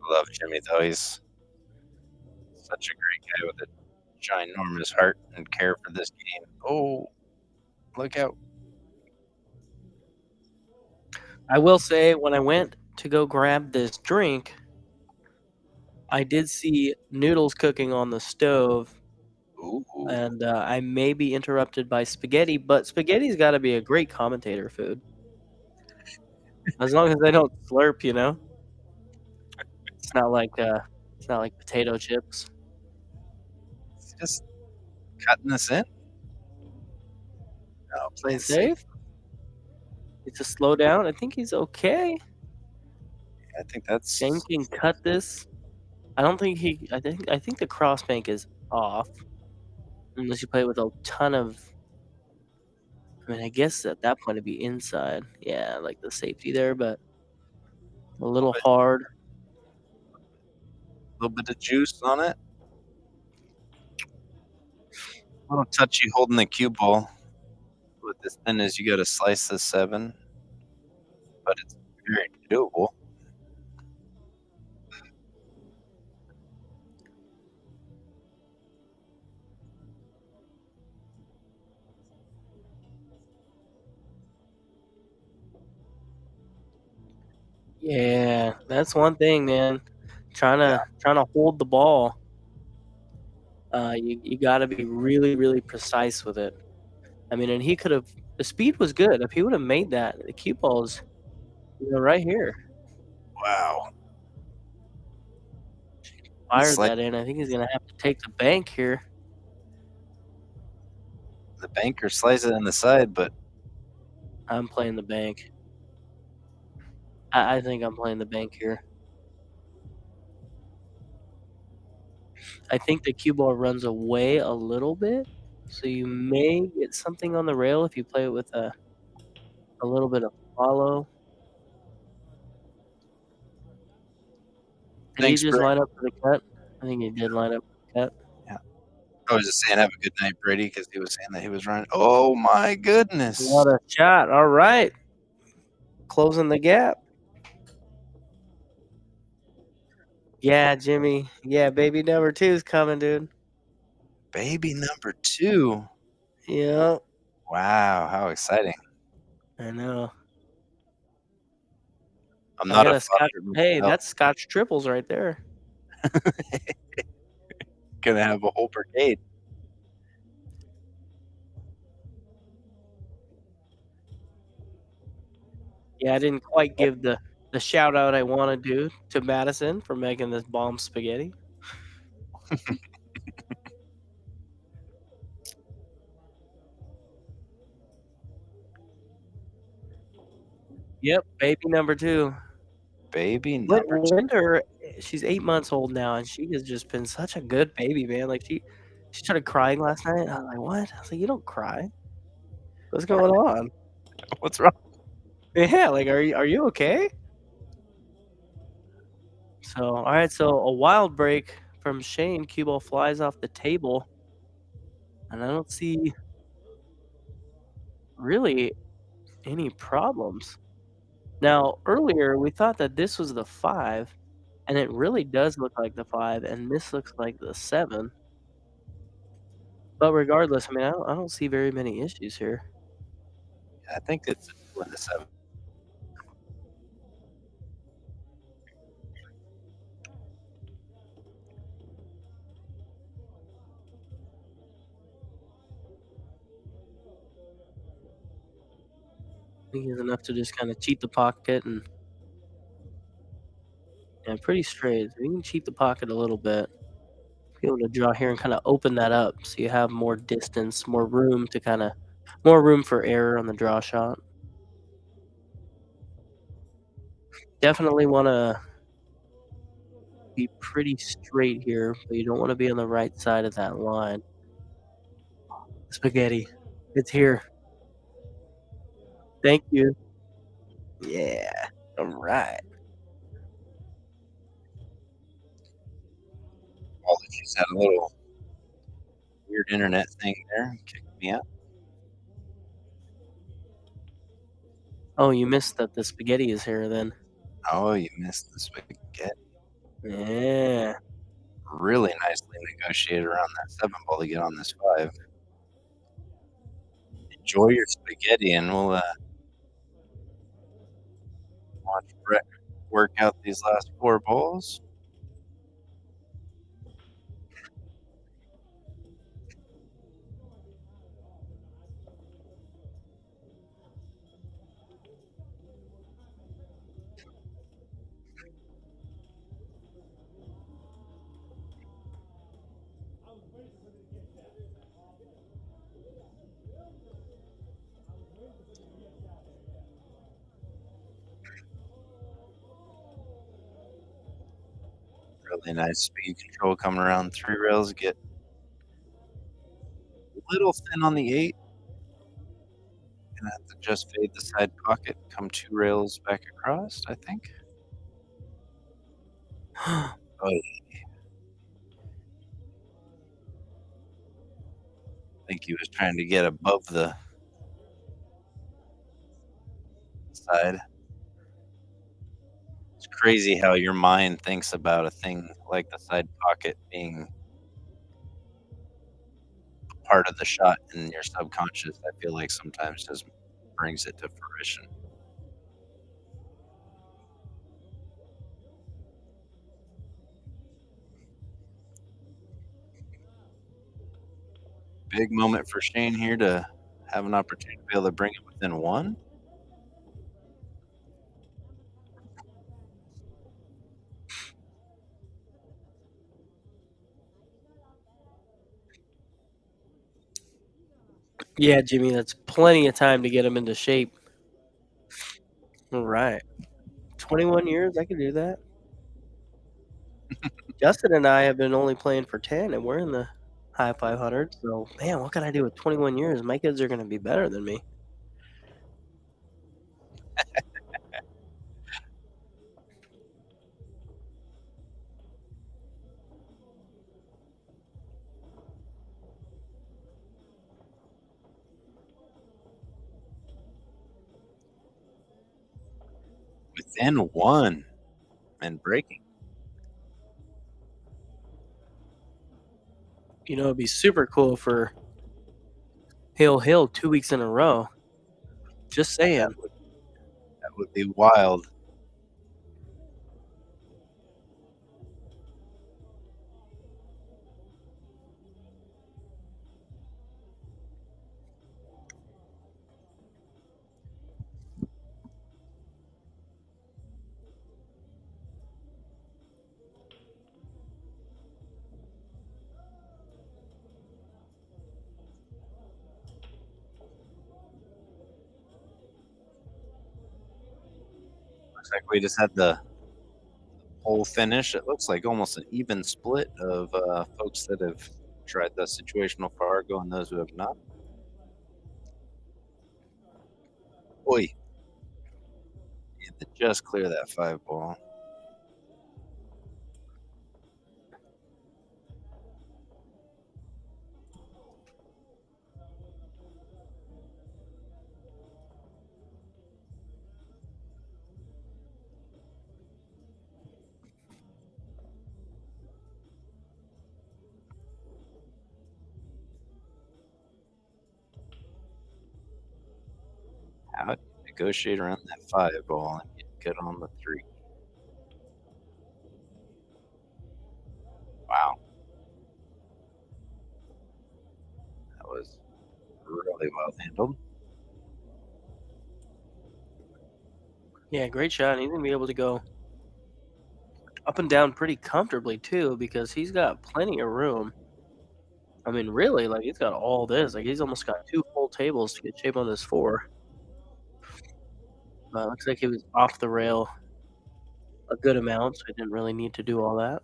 Love Jimmy, though. He's such a great guy with a ginormous heart and care for this game. Oh, look out. I will say, when I went to go grab this drink, I did see noodles cooking on the stove. Ooh. And I may be interrupted by spaghetti, but spaghetti's got to be a great commentator food. As long as they don't slurp, you know. It's not like potato chips. He's just cutting this in. No, Playing safe. It's a slow down. I think he's okay. I think that's. Shane can cut this. I don't think he. I think the cross bank is off, unless you play it with a ton of. I mean, I guess at that point it'd be inside. Yeah, like the safety there, but a little hard. A little bit of juice on it. A little touchy holding the cue ball. With as thin as you got to slice the 7, but it's very doable. Yeah, that's one thing, man. Trying to hold the ball. You got to be really, really precise with it. I mean, and he could have. The speed was good. If he would have made that, the cue ball's, right here. Wow. Fired that in. I think he's gonna have to take the bank here. The banker slices it in the side, but I'm playing the bank. I think I'm playing the bank here. I think the cue ball runs away a little bit, so you may get something on the rail if you play it with a little bit of follow. Did Thanks, he just Brady. line up for the cut? I think he did line up for the cut. Yeah. I was just saying have a good night, Brady, because he was saying that he was running. Oh, my goodness. What a shot. All right. Closing the gap. Yeah, Jimmy. Yeah, baby number 2 is coming, dude. Baby number 2. Yeah, Wow, how exciting. I know. I'm I not got a a Scotch. father Hey, myself. that's Scotch triples right there. Gonna have a whole brigade. Yeah, I didn't quite give the shout out I wanna do to Madison for making this bomb spaghetti. Yep, baby number 2. Baby Win number 2. Winter, she's 8 months old now, and she has just been such a good baby, man. Like, she started crying last night. I was like, "What?" I was like, "You don't cry. What's going on?" What's wrong? Yeah, like, "Are you okay?" So, alright, so a wild break from Shane. Cue ball flies off the table, and I don't see really any problems. Now, earlier, we thought that this was the 5, and it really does look like the 5, and this looks like the 7. But regardless, I mean, I don't see very many issues here. I think it's a 2 and a 7. I think it's enough to just kinda cheat the pocket and pretty straight. So you can cheat the pocket a little bit. Be able to draw here and kinda open that up so you have more distance, more room for error on the draw shot. Definitely wanna be pretty straight here, but you don't wanna be on the right side of that line. Spaghetti. It's here. Thank you. Yeah. Alright. Apologies, had a little weird internet thing there, kicked me out. Oh, you missed that the spaghetti is here then. Oh, you missed the spaghetti. Yeah. Really nicely negotiated around that 7 ball to get on this 5. Enjoy your spaghetti, and we'll, watch Brett work out these last 4 balls. Really nice speed control coming around 3 rails, get a little thin on the 8. Gonna have to just fade the side pocket, come 2 rails back across, I think. Oh, I think he was trying to get above the side. It's crazy how your mind thinks about a thing like the side pocket being part of the shot, and your subconscious, I feel like sometimes just brings it to fruition. Big moment for Shane here to have an opportunity to be able to bring it within 1. Yeah, Jimmy, that's plenty of time to get him into shape. Alright. 21 years, I can do that. Justin and I have been only playing for 10, and we're in the high 500s, so, man, what can I do with 21 years? My kids are gonna be better than me. Within 1 and breaking. You know, it'd be super cool for Hill Hill 2 weeks in a row. Just saying. That would be wild. Looks like we just had the whole finish. It looks like almost an even split of folks that have tried the Situational Fargo and those who have not. Boy, you had to just clear that 5 ball. How do you negotiate around that 5 ball and get good on the 3? Wow, that was really well handled. Yeah, great shot. He's gonna be able to go up and down pretty comfortably too, because he's got plenty of room. I mean, really, like he's got all this. Like he's almost got 2 full tables to get shape on this 4. Looks like he was off the rail a good amount, so I didn't really need to do all that.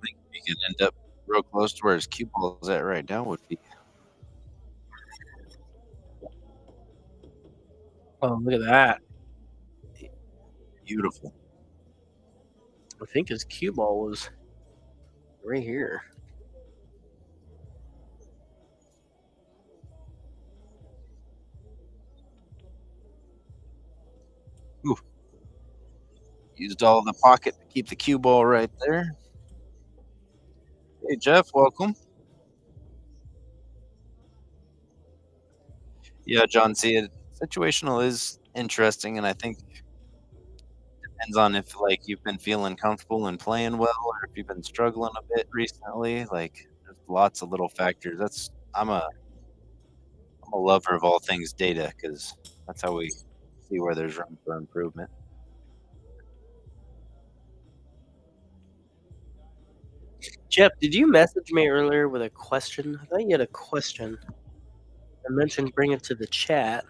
I think you can end up real close to where his cue ball is at right now would be Oh, look at that. beautiful. I think his cue ball was right here. Ooh. Used all the pocket to keep the cue ball right there. Hey, Jeff, welcome. Yeah, John, see, situational is interesting, and I think depends on if like you've been feeling comfortable and playing well, or if you've been struggling a bit recently. Like, there's lots of little factors. I'm a lover of all things data because that's how we see where there's room for improvement. Jeff, did you message me earlier with a question? I thought you had a question. I mentioned bring it to the chat.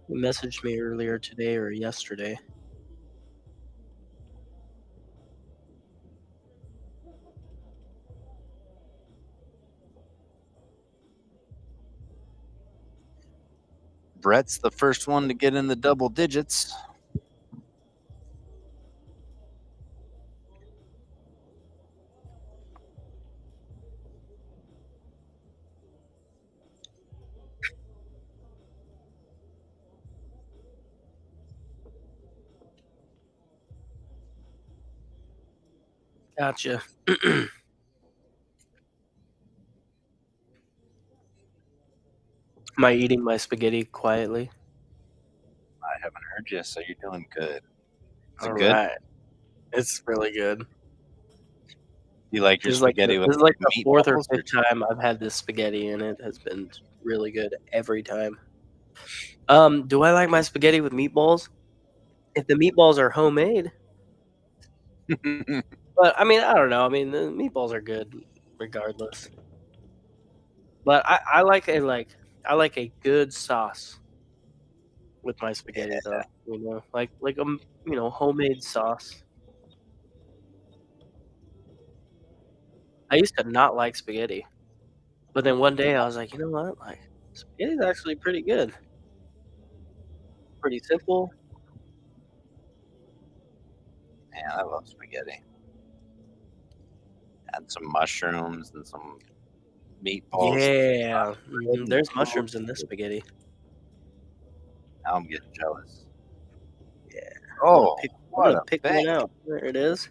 You messaged me earlier today or yesterday. Brett's the first one to get in the double digits. Gotcha. Am I eating my spaghetti quietly? I haven't heard you, so you're doing good. Is All it good? right. It's really good. You like your This is like spaghetti with the 4th or meatballs? 5th time I've had this spaghetti, and it has been really good every time. Do I like my spaghetti with meatballs? If the meatballs are homemade. But, I mean, I don't know. I mean, the meatballs are good regardless. But I like a good sauce with my spaghetti, though, you know? Homemade sauce. I used to not like spaghetti, but then one day I was like, "You know what? Like, spaghetti's actually pretty good. Pretty simple." Man, I love spaghetti. Add some mushrooms and some meatballs. Yeah. Bread and There's toast. mushrooms in this spaghetti. Now I'm getting jealous. Yeah. Oh, I'm what gonna a pick one bang! out. There it is.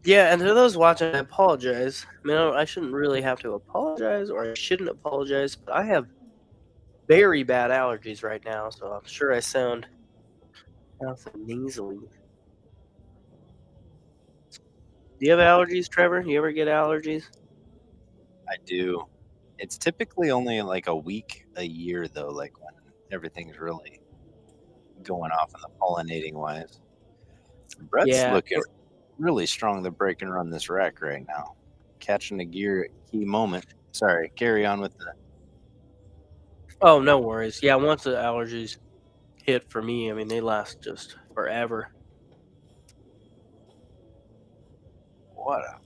Yeah, and to those watching, I apologize. I mean, I shouldn't really have to apologize, or I shouldn't apologize, but I have very bad allergies right now, so I'm sure I sound awfully nasally. Do you have allergies, Trevor? You ever get allergies? I do. It's typically only like a week a year though, like when everything's really going off in the pollinating wise. Brett's Yeah. looking really strong to break and run this rack right now. Catching a gear at key moment. Sorry, carry on with the Oh, no worries. Yeah, once the allergies hit for me, I mean, they last just forever. what a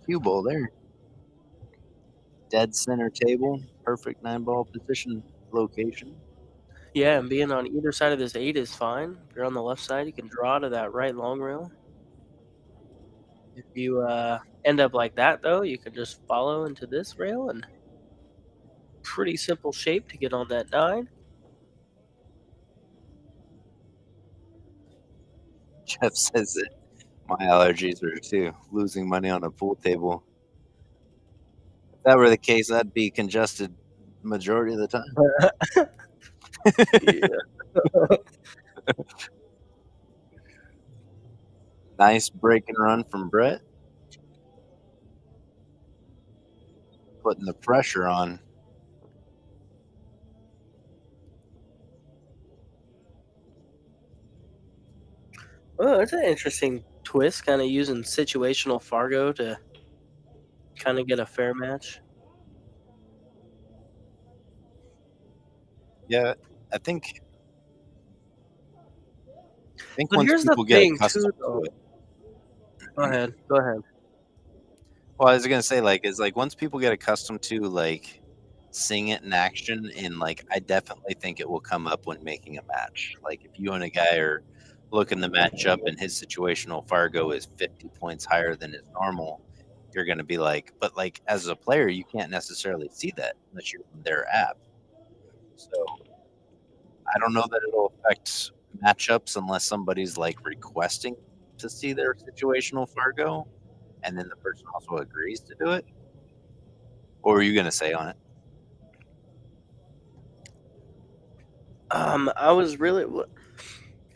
cue ball there. Dead center table, perfect 9-ball position location. Yeah, and being on either side of this 8 is fine. If you're on the left side, you can draw to that right long rail. If you, end up like that, though, you can just follow into this rail, and pretty simple shape to get on that 9. Jeff says that my allergies are too. Losing money on a pool table. If that were the case, I'd be congested majority of the time. Yeah. Nice break and run from Brett. Putting the pressure on. Oh, that's an interesting twist, kinda using situational Fargo to kinda get a fair match. Yeah, I think But once here's the people get thing too, accustomed to though. it. Go ahead, go ahead. Well, I was gonna say, like, it's like once people get accustomed to like seeing it in action, and like I definitely think it will come up when making a match. Like if you and a guy are looking to match up and his situational Fargo is 50 points higher than his normal, you're gonna be like, but like as a player, you can't necessarily see that unless you're on their app. So I don't know that it'll affect matchups unless somebody's like requesting to see their situational Fargo, and then the person also agrees to do it. What were you gonna say on it? I was really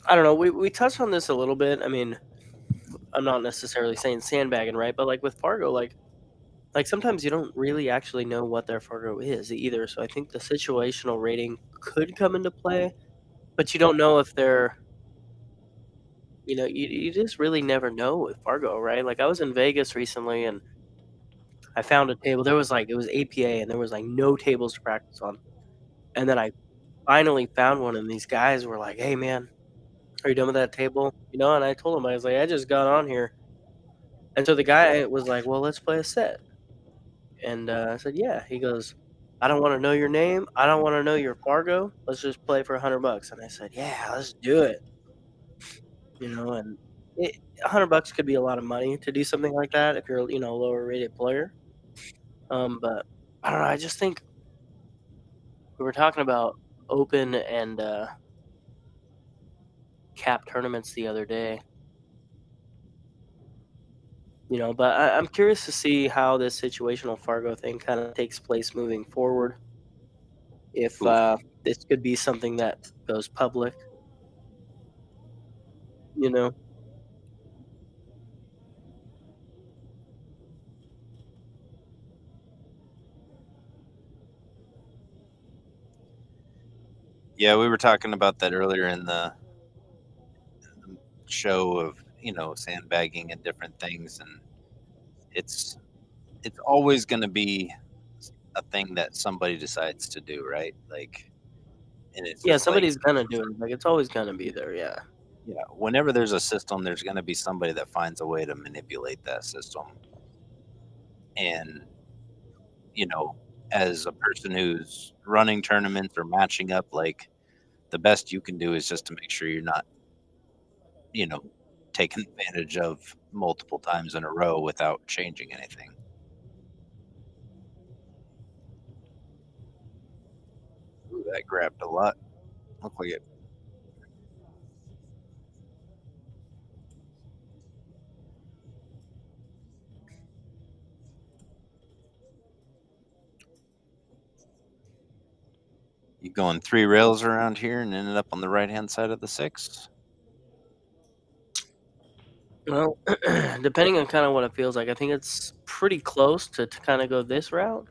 I don't know, we touched on this a little bit. I mean, I'm not necessarily saying sandbagging, right? But, like, with Fargo, like, sometimes you don't really actually know what their Fargo is either, so I think the situational rating could come into play, but you don't know if they're you just really never know with Fargo, right? Like, I was in Vegas recently, and I found a table. There was, like it was APA, and there was, like, no tables to practice on, and then I finally found one, and these guys were like, "Hey, man, are you done with that table?" And I told him, I was like, "I just got on here." And so the guy was like, "Well, let's play a set." And, I said, "Yeah." He goes, "I don't wanna know your name. I don't wanna know your Fargo. Let's just play for $100." And I said, "Yeah, let's do it." And $100 could be a lot of money to do something like that if you're, a lower rated player. But I don't know, I just think we were talking about open and, cap tournaments the other day. But I'm curious to see how this situational Fargo thing kinda takes place moving forward, if, Oof. this could be something that goes public, you know? Yeah, we were talking about that earlier in the show of, sandbagging and different things, and it's it's always gonna be a thing that somebody decides to do, right? Like, and it's Yeah, just like, somebody's gonna do it, like, it's always gonna be there, yeah. yeah, whenever there's a system, there's gonna be somebody that finds a way to manipulate that system. And, you know, as a person who's running tournaments or matching up, like the best you can do is just to make sure you're not, you know, taken advantage of multiple times in a row without changing anything. Ooh, that grabbed a lot. Looked like it. You going 3 rails around here and ended up on the right-hand side of the 6? Well, depending on kind of what it feels like, I think it's pretty close to kind of go this route.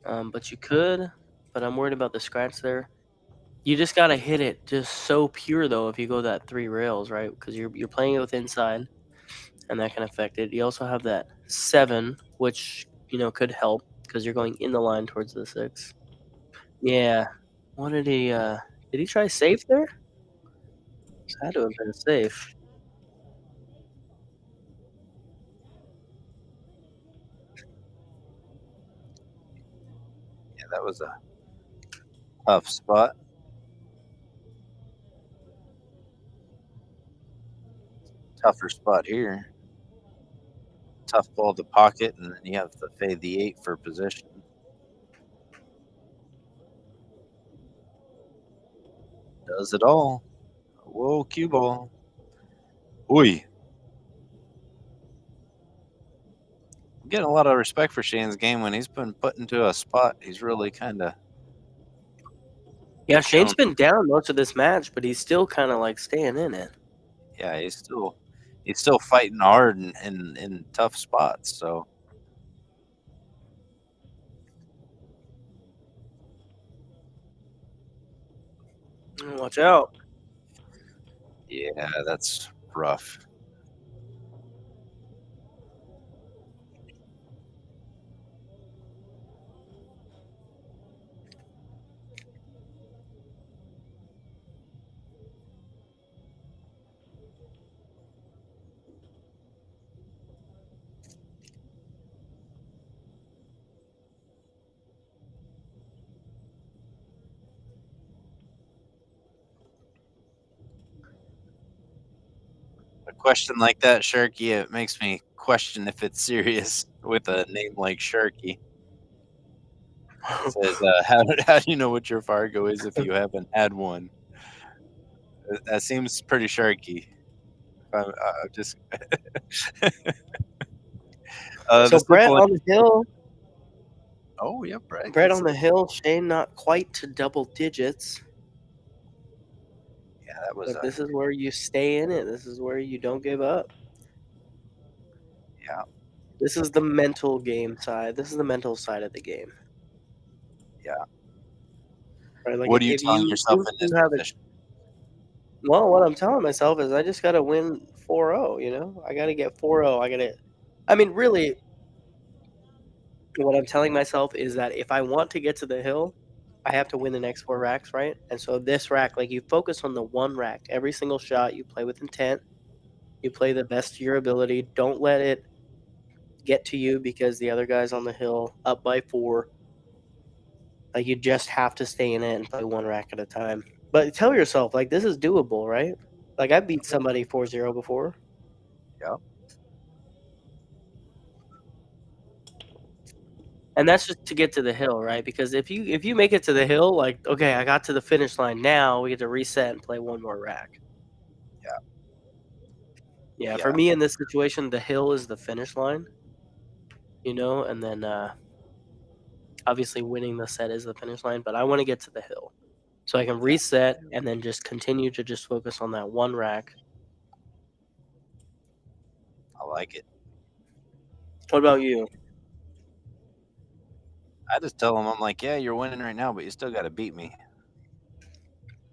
But you could, but I'm worried about the scratch there. You just gotta hit it just so pure though if you go that 3 rails, right? Because you're playing it with inside, and that can affect it. You also have that 7, which could help because you're going in the line towards the 6. Yeah. What did he? Did he try safe there? Had to have been safe. Yeah, that was a tough spot. Tougher spot here. Tough ball to pocket, and then you have to fade the 8 for position. Does it all. Whoa, cue ball. Oy. I'm getting a lot of respect for Shane's game when he's been put into a spot. He's really kind of Yeah, shown. Shane's been down most of this match, but he's still kind of like staying in it. Yeah, he's still fighting hard in tough spots. So Watch out. yeah, that's rough. A question like that, Sharky, it makes me question if it's serious with a name like Sharky. It says, how do you know what your Fargo is if you haven't had one? That seems pretty Sharky. I'm just So the Brett simple. on the hill. Oh yeah, Brett. Brett on the hill. Shane not quite to double digits. Yeah, that was But this is where you stay in it. This is where you don't give up. yeah. This is the mental game side. This is the mental side of the game. Yeah. Right? Like What are you if telling you yourself in this have it. position? Well, what I'm telling myself is I just got to win 4-0, I got to get 4-0. I mean, really, what I'm telling myself is that if I want to get to the hill, I have to win the next 4 racks, right? And so this rack, like you focus on the one rack. Every single shot you play with intent. You play the best of your ability. Don't let it get to you because the other guy's on the hill up by 4. Like you just have to stay in it and play one rack at a time. But tell yourself, like, this is doable, right? Like I beat somebody 4-0 before. Yeah. And that's just to get to the hill, right? Because if you make it to the hill, like, okay, I got to the finish line, now we get to reset and play one more rack. Yeah. Yeah, for me in this situation, the hill is the finish line. And then obviously winning the set is the finish line, but I want to get to the hill. So I can reset and then just continue to just focus on that one rack. I like it. What about you? I just tell them, I'm like, yeah, you're winning right now, but you still got to beat me.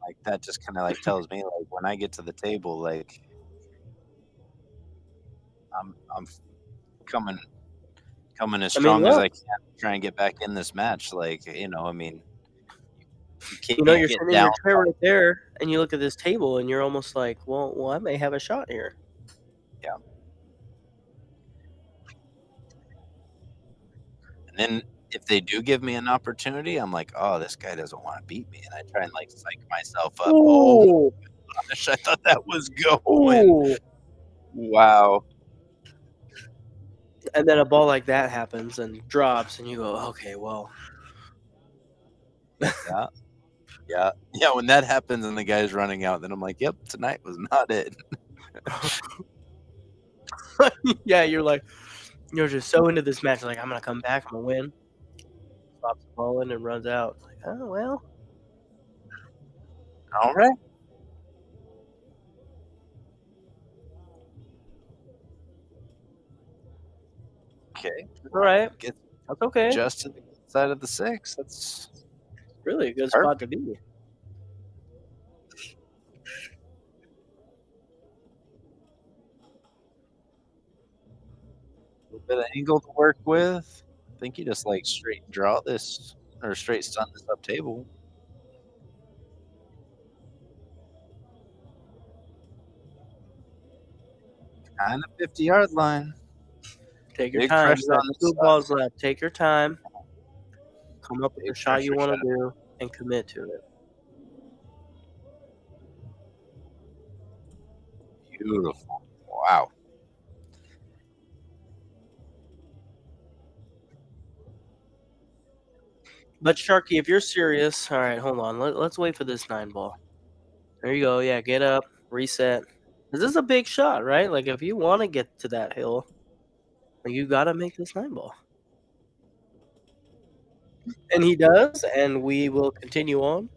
Like that just kind of like tells me like when I get to the table, like I'm coming as strong as I can to try and get back in this match. Like I mean, you can't you're get sitting in down. your chair right there, and you look at this table, and you're almost like, well, I may have a shot here. Yeah. And then if they do give me an opportunity, I'm like, oh, this guy doesn't want to beat me, and I try and like psych myself up. Oh my gosh, I thought that was going. Ooh. Wow. And then a ball like that happens and drops, and you go, okay, well. Yeah. Yeah. Yeah. When that happens and the guy's running out, then I'm like, yep, tonight was not it. Yeah, you're just so into this match. Like, I'm going to come back. I'm going to win. pops the ball in and runs out. It's like, oh well. All right. Okay. All right. Get That's okay. just to the side of the 6. That's Really a good perfect. spot to be. A little bit of angle to work with. I think you just like straight draw this or straight stun this up table. Kind of 50-yard line. Take your Big time. pressure You got on this 2 side. balls left. Take your time. Come up with Big the shot you pressure want to shot. do and commit to it. Beautiful. Wow. But Sharky, if you're serious, all right, hold on. Let's wait for this 9 ball. There you go. Yeah, get up, reset. This is a big shot, right? Like if you want to get to that hill, you got to make this 9 ball. And he does, and we will continue on.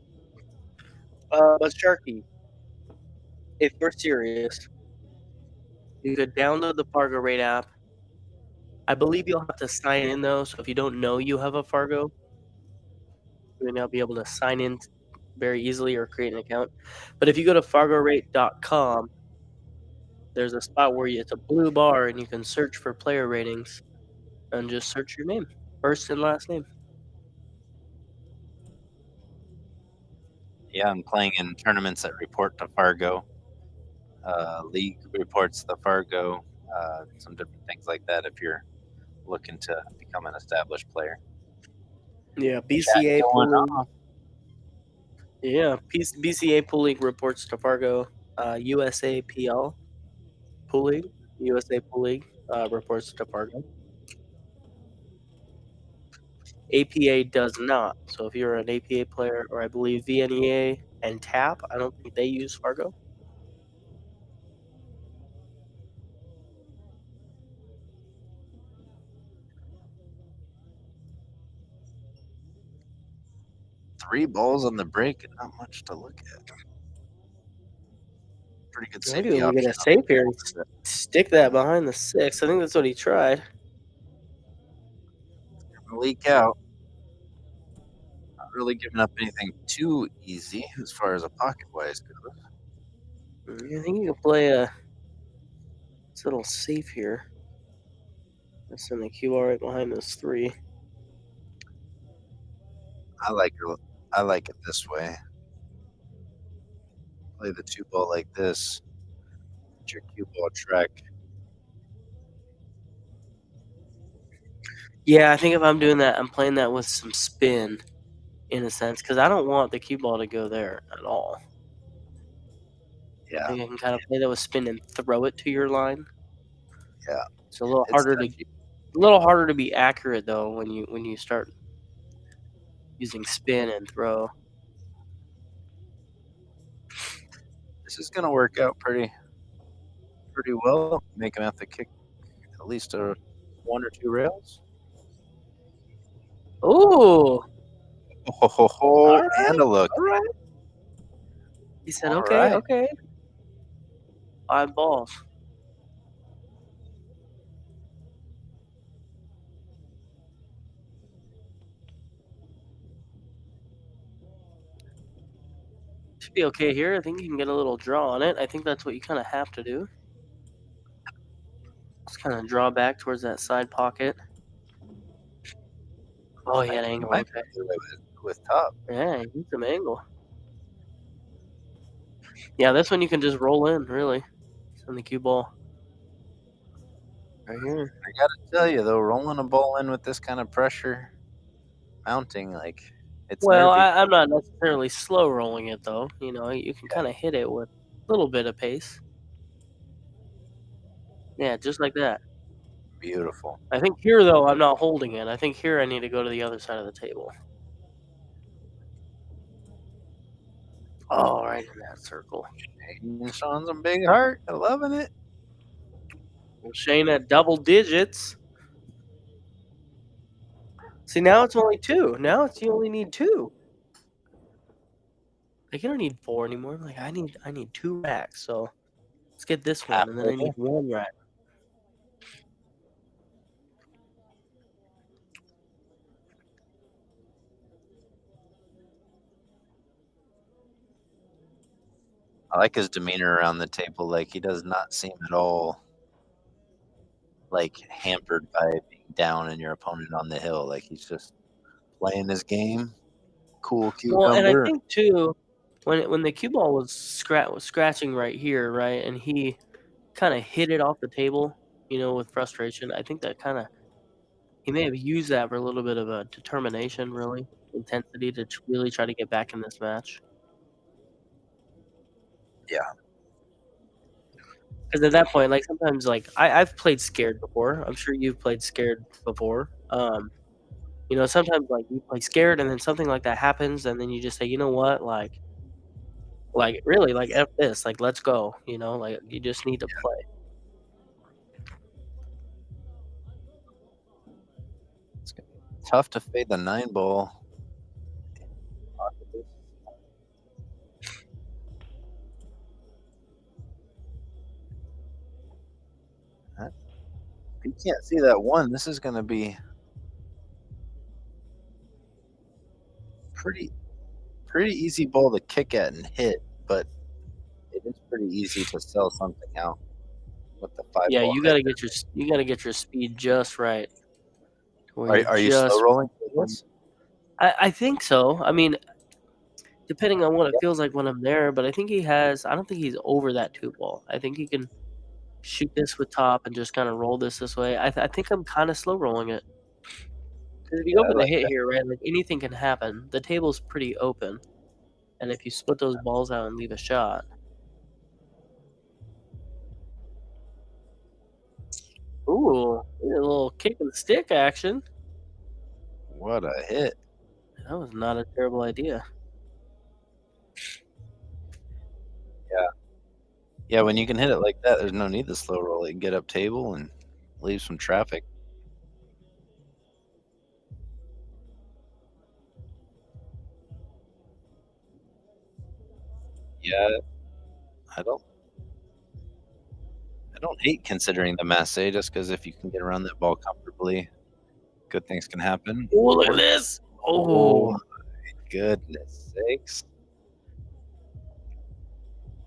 But Sharky, if you're serious, you could download the Fargo Rate app. I believe you'll have to sign in though, so if you don't know you have a Fargo, you may not be able to sign in very easily or create an account. But if you go to fargorate.com, there's a spot where it's a blue bar and you can search for player ratings and just search your name, first and last name. Yeah, I'm playing in tournaments that report to Fargo. League reports the Fargo. Some different things like that if you're looking to become an established player. Yeah, Chat BCA going Pool League. off. Yeah, BCA Pool League reports to Fargo. USA PL Pool League, USA Pool League reports to Fargo. APA does not. So if you're an APA player, or I believe VNEA and TAP, I don't think they use Fargo. Three balls on the break and not much to look at. Pretty good Maybe safety we'll get option. a safe here and stick that behind the 6. I think that's what he tried. Gonna leak out. Not really giving up anything too easy as far as a pocket wise goes. I think you can play a little safe here. Let's send the cue ball right behind this 3. I like it this way. Play the 2 ball like this. Get your cue ball track. Yeah, I think if I'm doing that, I'm playing that with some spin, in a sense, because I don't want the cue ball to go there at all. Yeah. I think I can kind of play that with spin and throw it to your line. Yeah. It's a little It's harder touchy. to be accurate though when you start using spin and throw. This is gonna work out pretty well. Make him have to kick at least 1 or 2 rails. Ooh! Oh, and a look. All right. He said, All "Okay, right. okay." 5 balls. Should be okay here. I think you can get a little draw on it. I think that's what you kind of have to do. Just kind of draw back towards that side pocket. Oh, he had an angle. Might Okay. be with top. Yeah, he needs some angle. Yeah, this one you can just roll in, really. Send the cue ball. Right here. I gotta tell you though, rolling a ball in with this kind of pressure, mounting, like it's Well, nervy. I'm not necessarily slow rolling it, though. You know, you can kind of hit it with a little bit of pace. Yeah, just like that. Beautiful. I think here, though, I'm not holding it. I think here I need to go to the other side of the table. Oh, right in that circle. Shane showing some big heart. I'm loving it. Well, Shane at double digits. See, now it's only 2. Now it's you only need 2. Like, you don't need 4 anymore. Like, I need 2 racks, so let's get this one, and then Halfway I there. need 1 rack. I like his demeanor around the table. Like, he does not seem at all like hampered by being down and your opponent on the hill. Like, he's just playing his game. Cool Well, and I cucumber. think too, when the cue ball was scratching right here, right, and he kind of hit it off the table, with frustration. I think that he may have used that for a little bit of a determination, really intensity to really try to get back in this match. Yeah. Because at that point, like sometimes, like I've played scared before. I'm sure you've played scared before. Sometimes like you play scared, and then something like that happens, and then you just say, you know what, like really, like F this, like let's go. Like you just need to play. It's gonna be tough to fade the 9 ball. If you can't see that 1, this is going to be pretty easy ball to kick at and hit, but it is pretty easy to sell something out with the 5 Yeah, ball you right gotta there. get your speed just right. Where you're Are you slow just rolling for this? I think so. I mean, depending on what it feels like when I'm there, but I don't think he's over that 2 ball. I think he can shoot this with top and just kinda roll this way. I think I'm kinda slow rolling it. 'Cause if you Yeah, go I for the like hit that. here, right, like anything can happen. The table's pretty open, and if you split those balls out and leave a shot. Ooh, a little kick and stick action. What a hit. That was not a terrible idea. Yeah. Yeah, when you can hit it like that, there's no need to slow roll it. You can get up table and leave some traffic. Yeah, I don't hate considering the masse just because if you can get around that ball comfortably, good things can happen. Ooh, look at this. Oh, Oh, goodness sakes.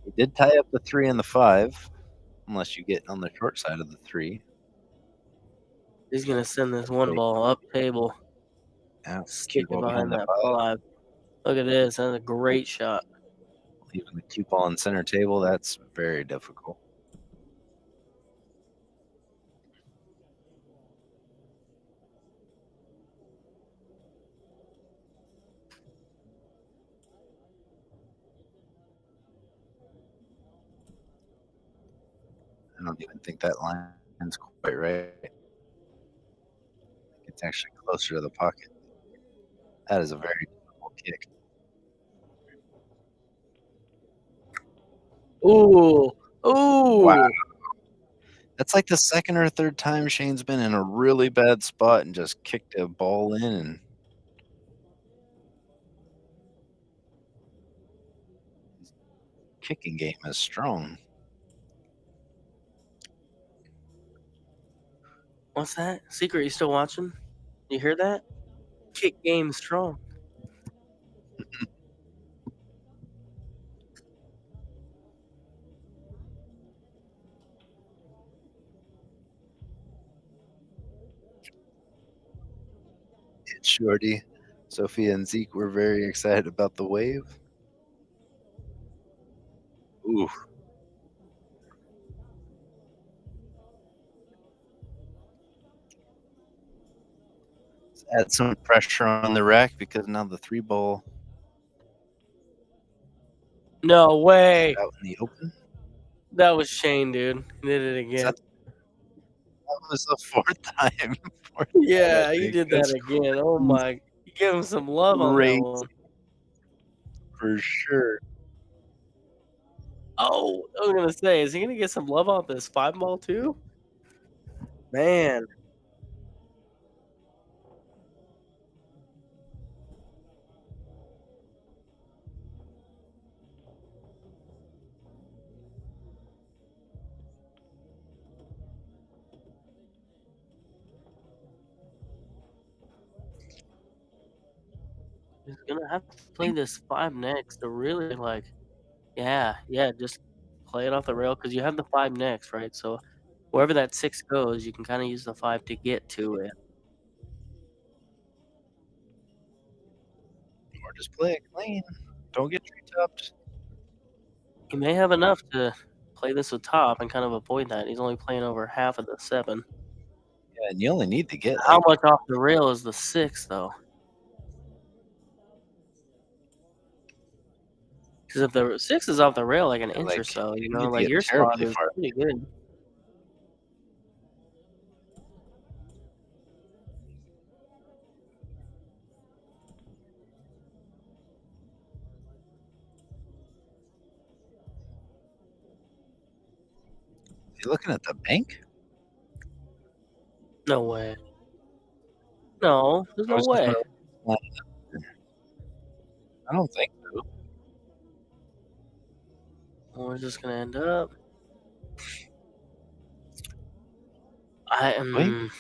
He did tie up the 3 and the 5, unless you get on the short side of the 3. he's gonna send this one ball up table, Yeah, cue stick it ball behind behind the that 5, 5. Look at this. That's a great shot. leaving the cue ball in center table. That's very difficult. I don't even think that line's quite right. It's actually closer to the pocket. That is a very difficult kick. Ooh, Wow. ooh. That's like the second or third time Shane's been in a really bad spot and just kicked a ball in, and his kicking game is strong. What's that? Secret, you still watching? You hear that? Kick game strong. It's Shorty. Sophia and Zeke were very excited about the wave. Ooh. Let's add some pressure on the rack because now the 3 ball No way. out in the open. That was Shane, dude. He did it again. That was the 4th time. 4th time, Yeah, I he think. did that That's again. Oh my. You give him some love on that crazy one. for sure. Oh, I was gonna say, is he gonna get some love off this 5 ball too? Man. He's gonna have to play this 5 next to really, like yeah, just play it off the rail because you have the 5 next, right? So, wherever that 6 goes, you can kinda use the 5 to get to it. Or just play it clean. Don't get tree topped. He may have enough to play this with top and kind of avoid that. He's only playing over half of the 7. Yeah, and you only need to get, How like, much off the rail is the 6, though? Because if the 6 is off the rail like an inch or so, you don't need to like, get your spot terribly is far. pretty good. Is he looking at the bank? No way. No, there's Or no is he way. gonna line it up there? I don't think so. Where's this gonna end up? I Wait. am. The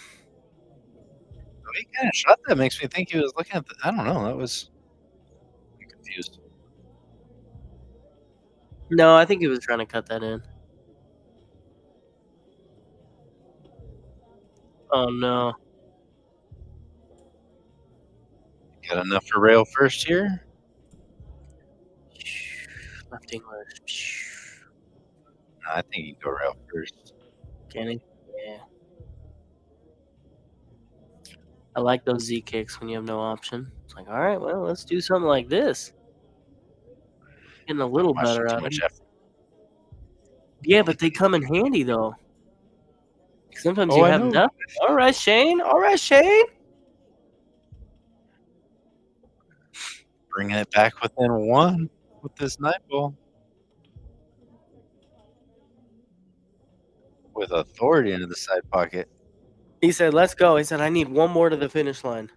way he kinda shot that makes me think he was looking at the I don't know, that was I'm confused. No, I think he was trying to cut that in. Oh, no. Got enough for rail first here? Left English. No, I think you go rail first. Can he? Yeah. I like those Z kicks when you have no option. It's like, all right, well, let's do something like this. Getting a little Watching better too at much him. effort. Yeah, but they come in handy though. Sometimes Oh, you I have know. nothing. All right, Shane. All right, Shane. Bringing it back within 1 with this 9 ball. With authority into the side pocket. He said, "Let's go." He said, "I need one more to the finish line."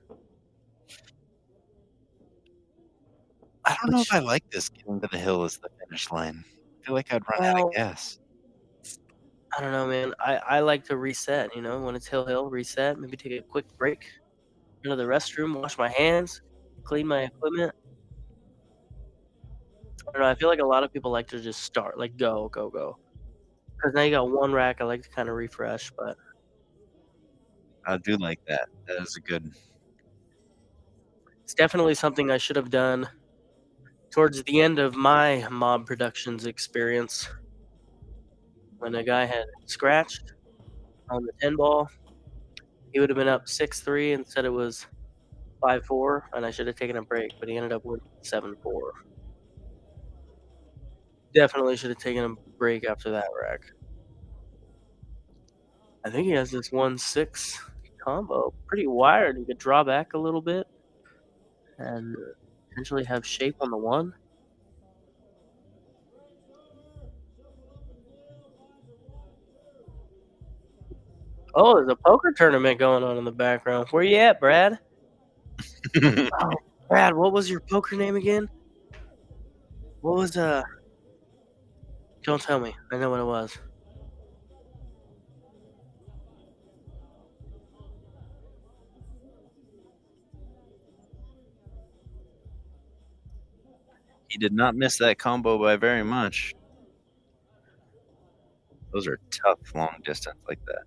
I don't know if Which, I like this getting to the hill as the finish line. I feel like I'd run out of well, gas. I don't know, man. I like to reset. When it's hill, reset. Maybe take a quick break. Go to the restroom, wash my hands, clean my equipment. I don't know. I feel like a lot of people like to just start, like go, go, go. Because now you got one rack. I like to kind of refresh, but I do like that. That is a good it's definitely something I should have done towards the end of my Mob Productions experience. When a guy had scratched on the 10 ball, he would have been up 6-3 and said it was 5-4, and I should have taken a break, but he ended up winning 7-4. Definitely should have taken a break after that rack. I think he has this 1-6 combo. Pretty wired. He could draw back a little bit and potentially have shape on the 1. Oh, there's a poker tournament going on in the background. Where you at, Brad? Oh, Brad, what was your poker name again? What was Don't tell me. I know what it was. He did not miss that combo by very much. Those are tough long distance like that.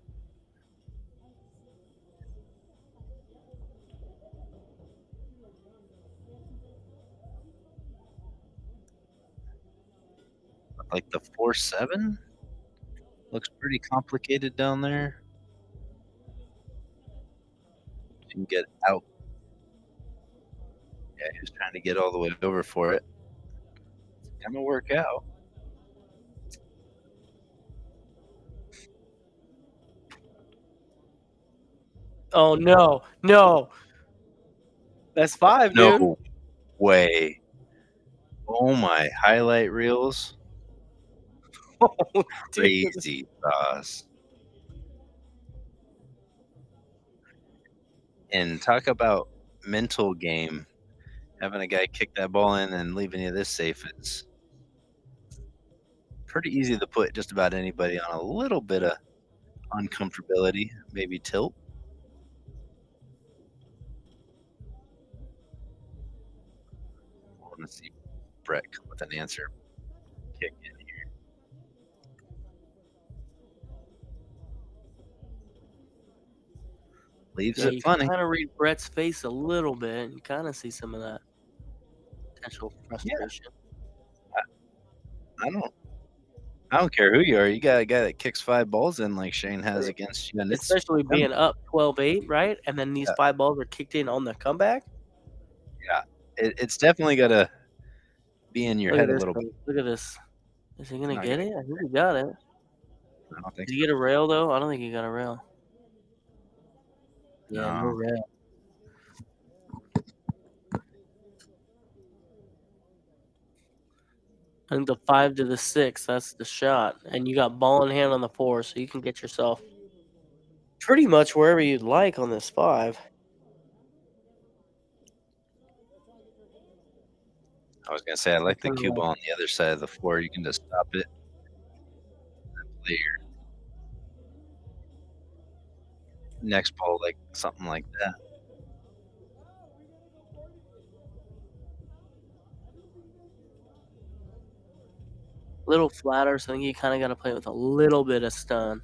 Like the 4-7 looks pretty complicated down there. You can get out. Yeah, he was trying to get all the way over for it. It's gonna work out. Oh no, no. That's 5, dude. No way. Oh my highlight reels. Oh, dude. Crazy sauce. And talk about mental game. Having a guy kick that ball in and leaving you this safe is pretty easy to put just about anybody on a little bit of uncomfortability, maybe tilt. want to see Brett come with an answer. Kick in here. Leaves Yeah, it you can funny. kind of read Brett's face a little bit. You kind of see some of that potential Yeah, frustration. I don't. I don't care who you are. You got a guy that kicks 5 balls in like Shane has against you, and it's Especially being up 12-8, right? And then these yeah, 5 balls are kicked in on the comeback. yeah. It's definitely gotta be in your Look at head a this little bit. thing. Look at this. Is he gonna Not get gonna it? I think he got it. I don't think Did he so. get a rail though? I don't think he got a rail. Yeah, no No. rail. I think the 5 to the 6, that's the shot. And you got ball in hand on the 4, so you can get yourself pretty much wherever you'd like on this 5. I was gonna say I like the Kinda cue like ball on the other side of the floor. You can just stop it and play your next ball like something like that. little flatter, so I think you kinda gotta play with a little bit of stun.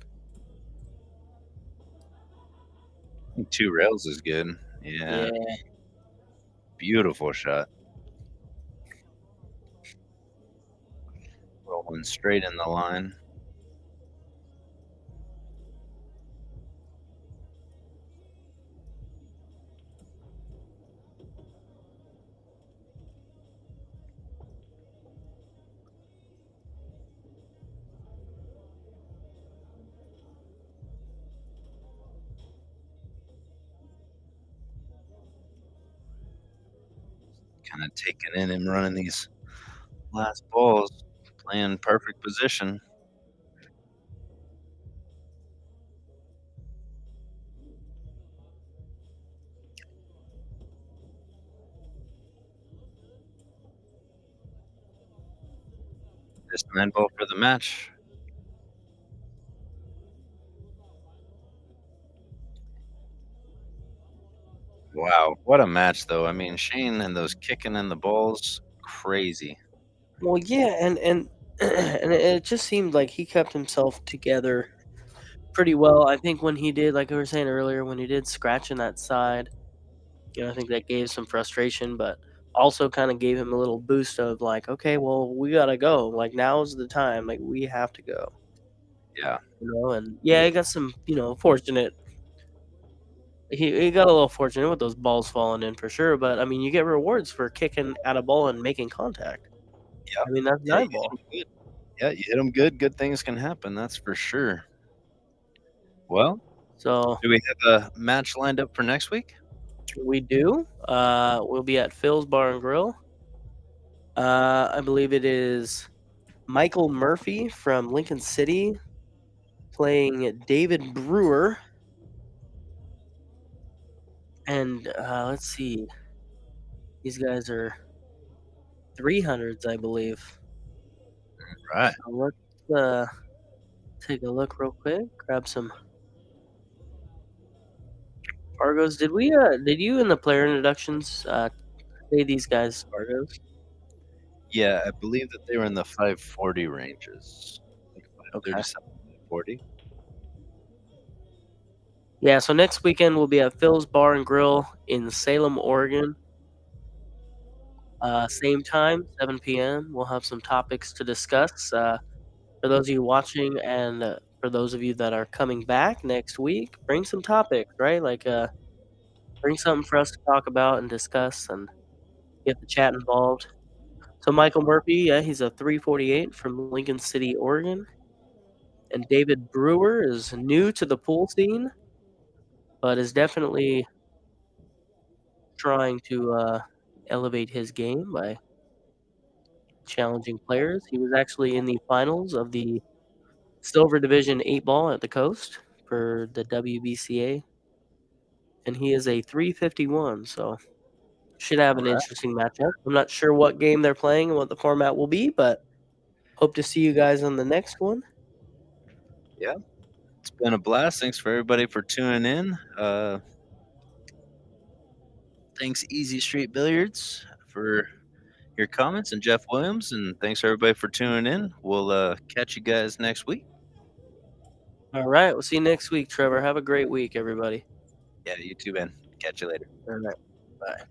I think 2 rails is good. Yeah, Yeah. beautiful shot. Rolling straight in the line. Kinda taking in and running these last balls, playing perfect position. Just 9 ball for the match. Wow, what a match though. I mean, Shane and those kicking in the balls, crazy. Well, yeah, and and it just seemed like he kept himself together pretty well. I think when he did, like I was saying earlier, when he did scratching that side, I think that gave some frustration, but also kind of gave him a little boost of like, okay, well, we gotta go. Like now's the time. Like we have to go. Yeah, And yeah, he got some, fortunate. He got a little fortunate with those balls falling in for sure. But I mean, you get rewards for kicking at a ball and making contact. yep. I mean, that's Yeah, you 9 hit ball. 'em good. Yeah, you hit 'em good things can happen, that's for sure. Well, So do we have a match lined up for next week? we do. We'll be at Phil's Bar and Grill. I believe it is Michael Murphy from Lincoln City playing David Brewer. And let's see, these guys are 300s, I believe. Right. So let's take a look real quick. Grab some Fargos. Did you in the player introductions say these guys Fargos? Yeah, I believe that they were in the 540 ranges, like Okay. 537, 540. Yeah, so next weekend we'll be at Phil's Bar and Grill in Salem, Oregon. Same time, 7 p.m. We'll have some topics to discuss. For those of you watching and for those of you that are coming back next week, bring some topics, right? Like, bring something for us to talk about and discuss and get the chat involved. So, Michael Murphy, yeah, he's a 348 from Lincoln City, Oregon. And David Brewer is new to the pool scene, but is definitely trying to elevate his game by challenging players. He was actually in the finals of the Silver Division 8 ball at the Coast for the WBCA, and he is a 351, so should have an Alright. interesting matchup. I'm not sure what game they're playing and what the format will be, but hope to see you guys on the next one. Yeah, it's been a blast. Thanks for everybody for tuning in. Thanks Easy Street Billiards for your comments, and Jeff Williams, and thanks everybody for tuning in. We'll catch you guys next week. All right. We'll see you next week, Trevor. Have a great week, everybody. Yeah, you too, man. Catch you later. All right. Bye.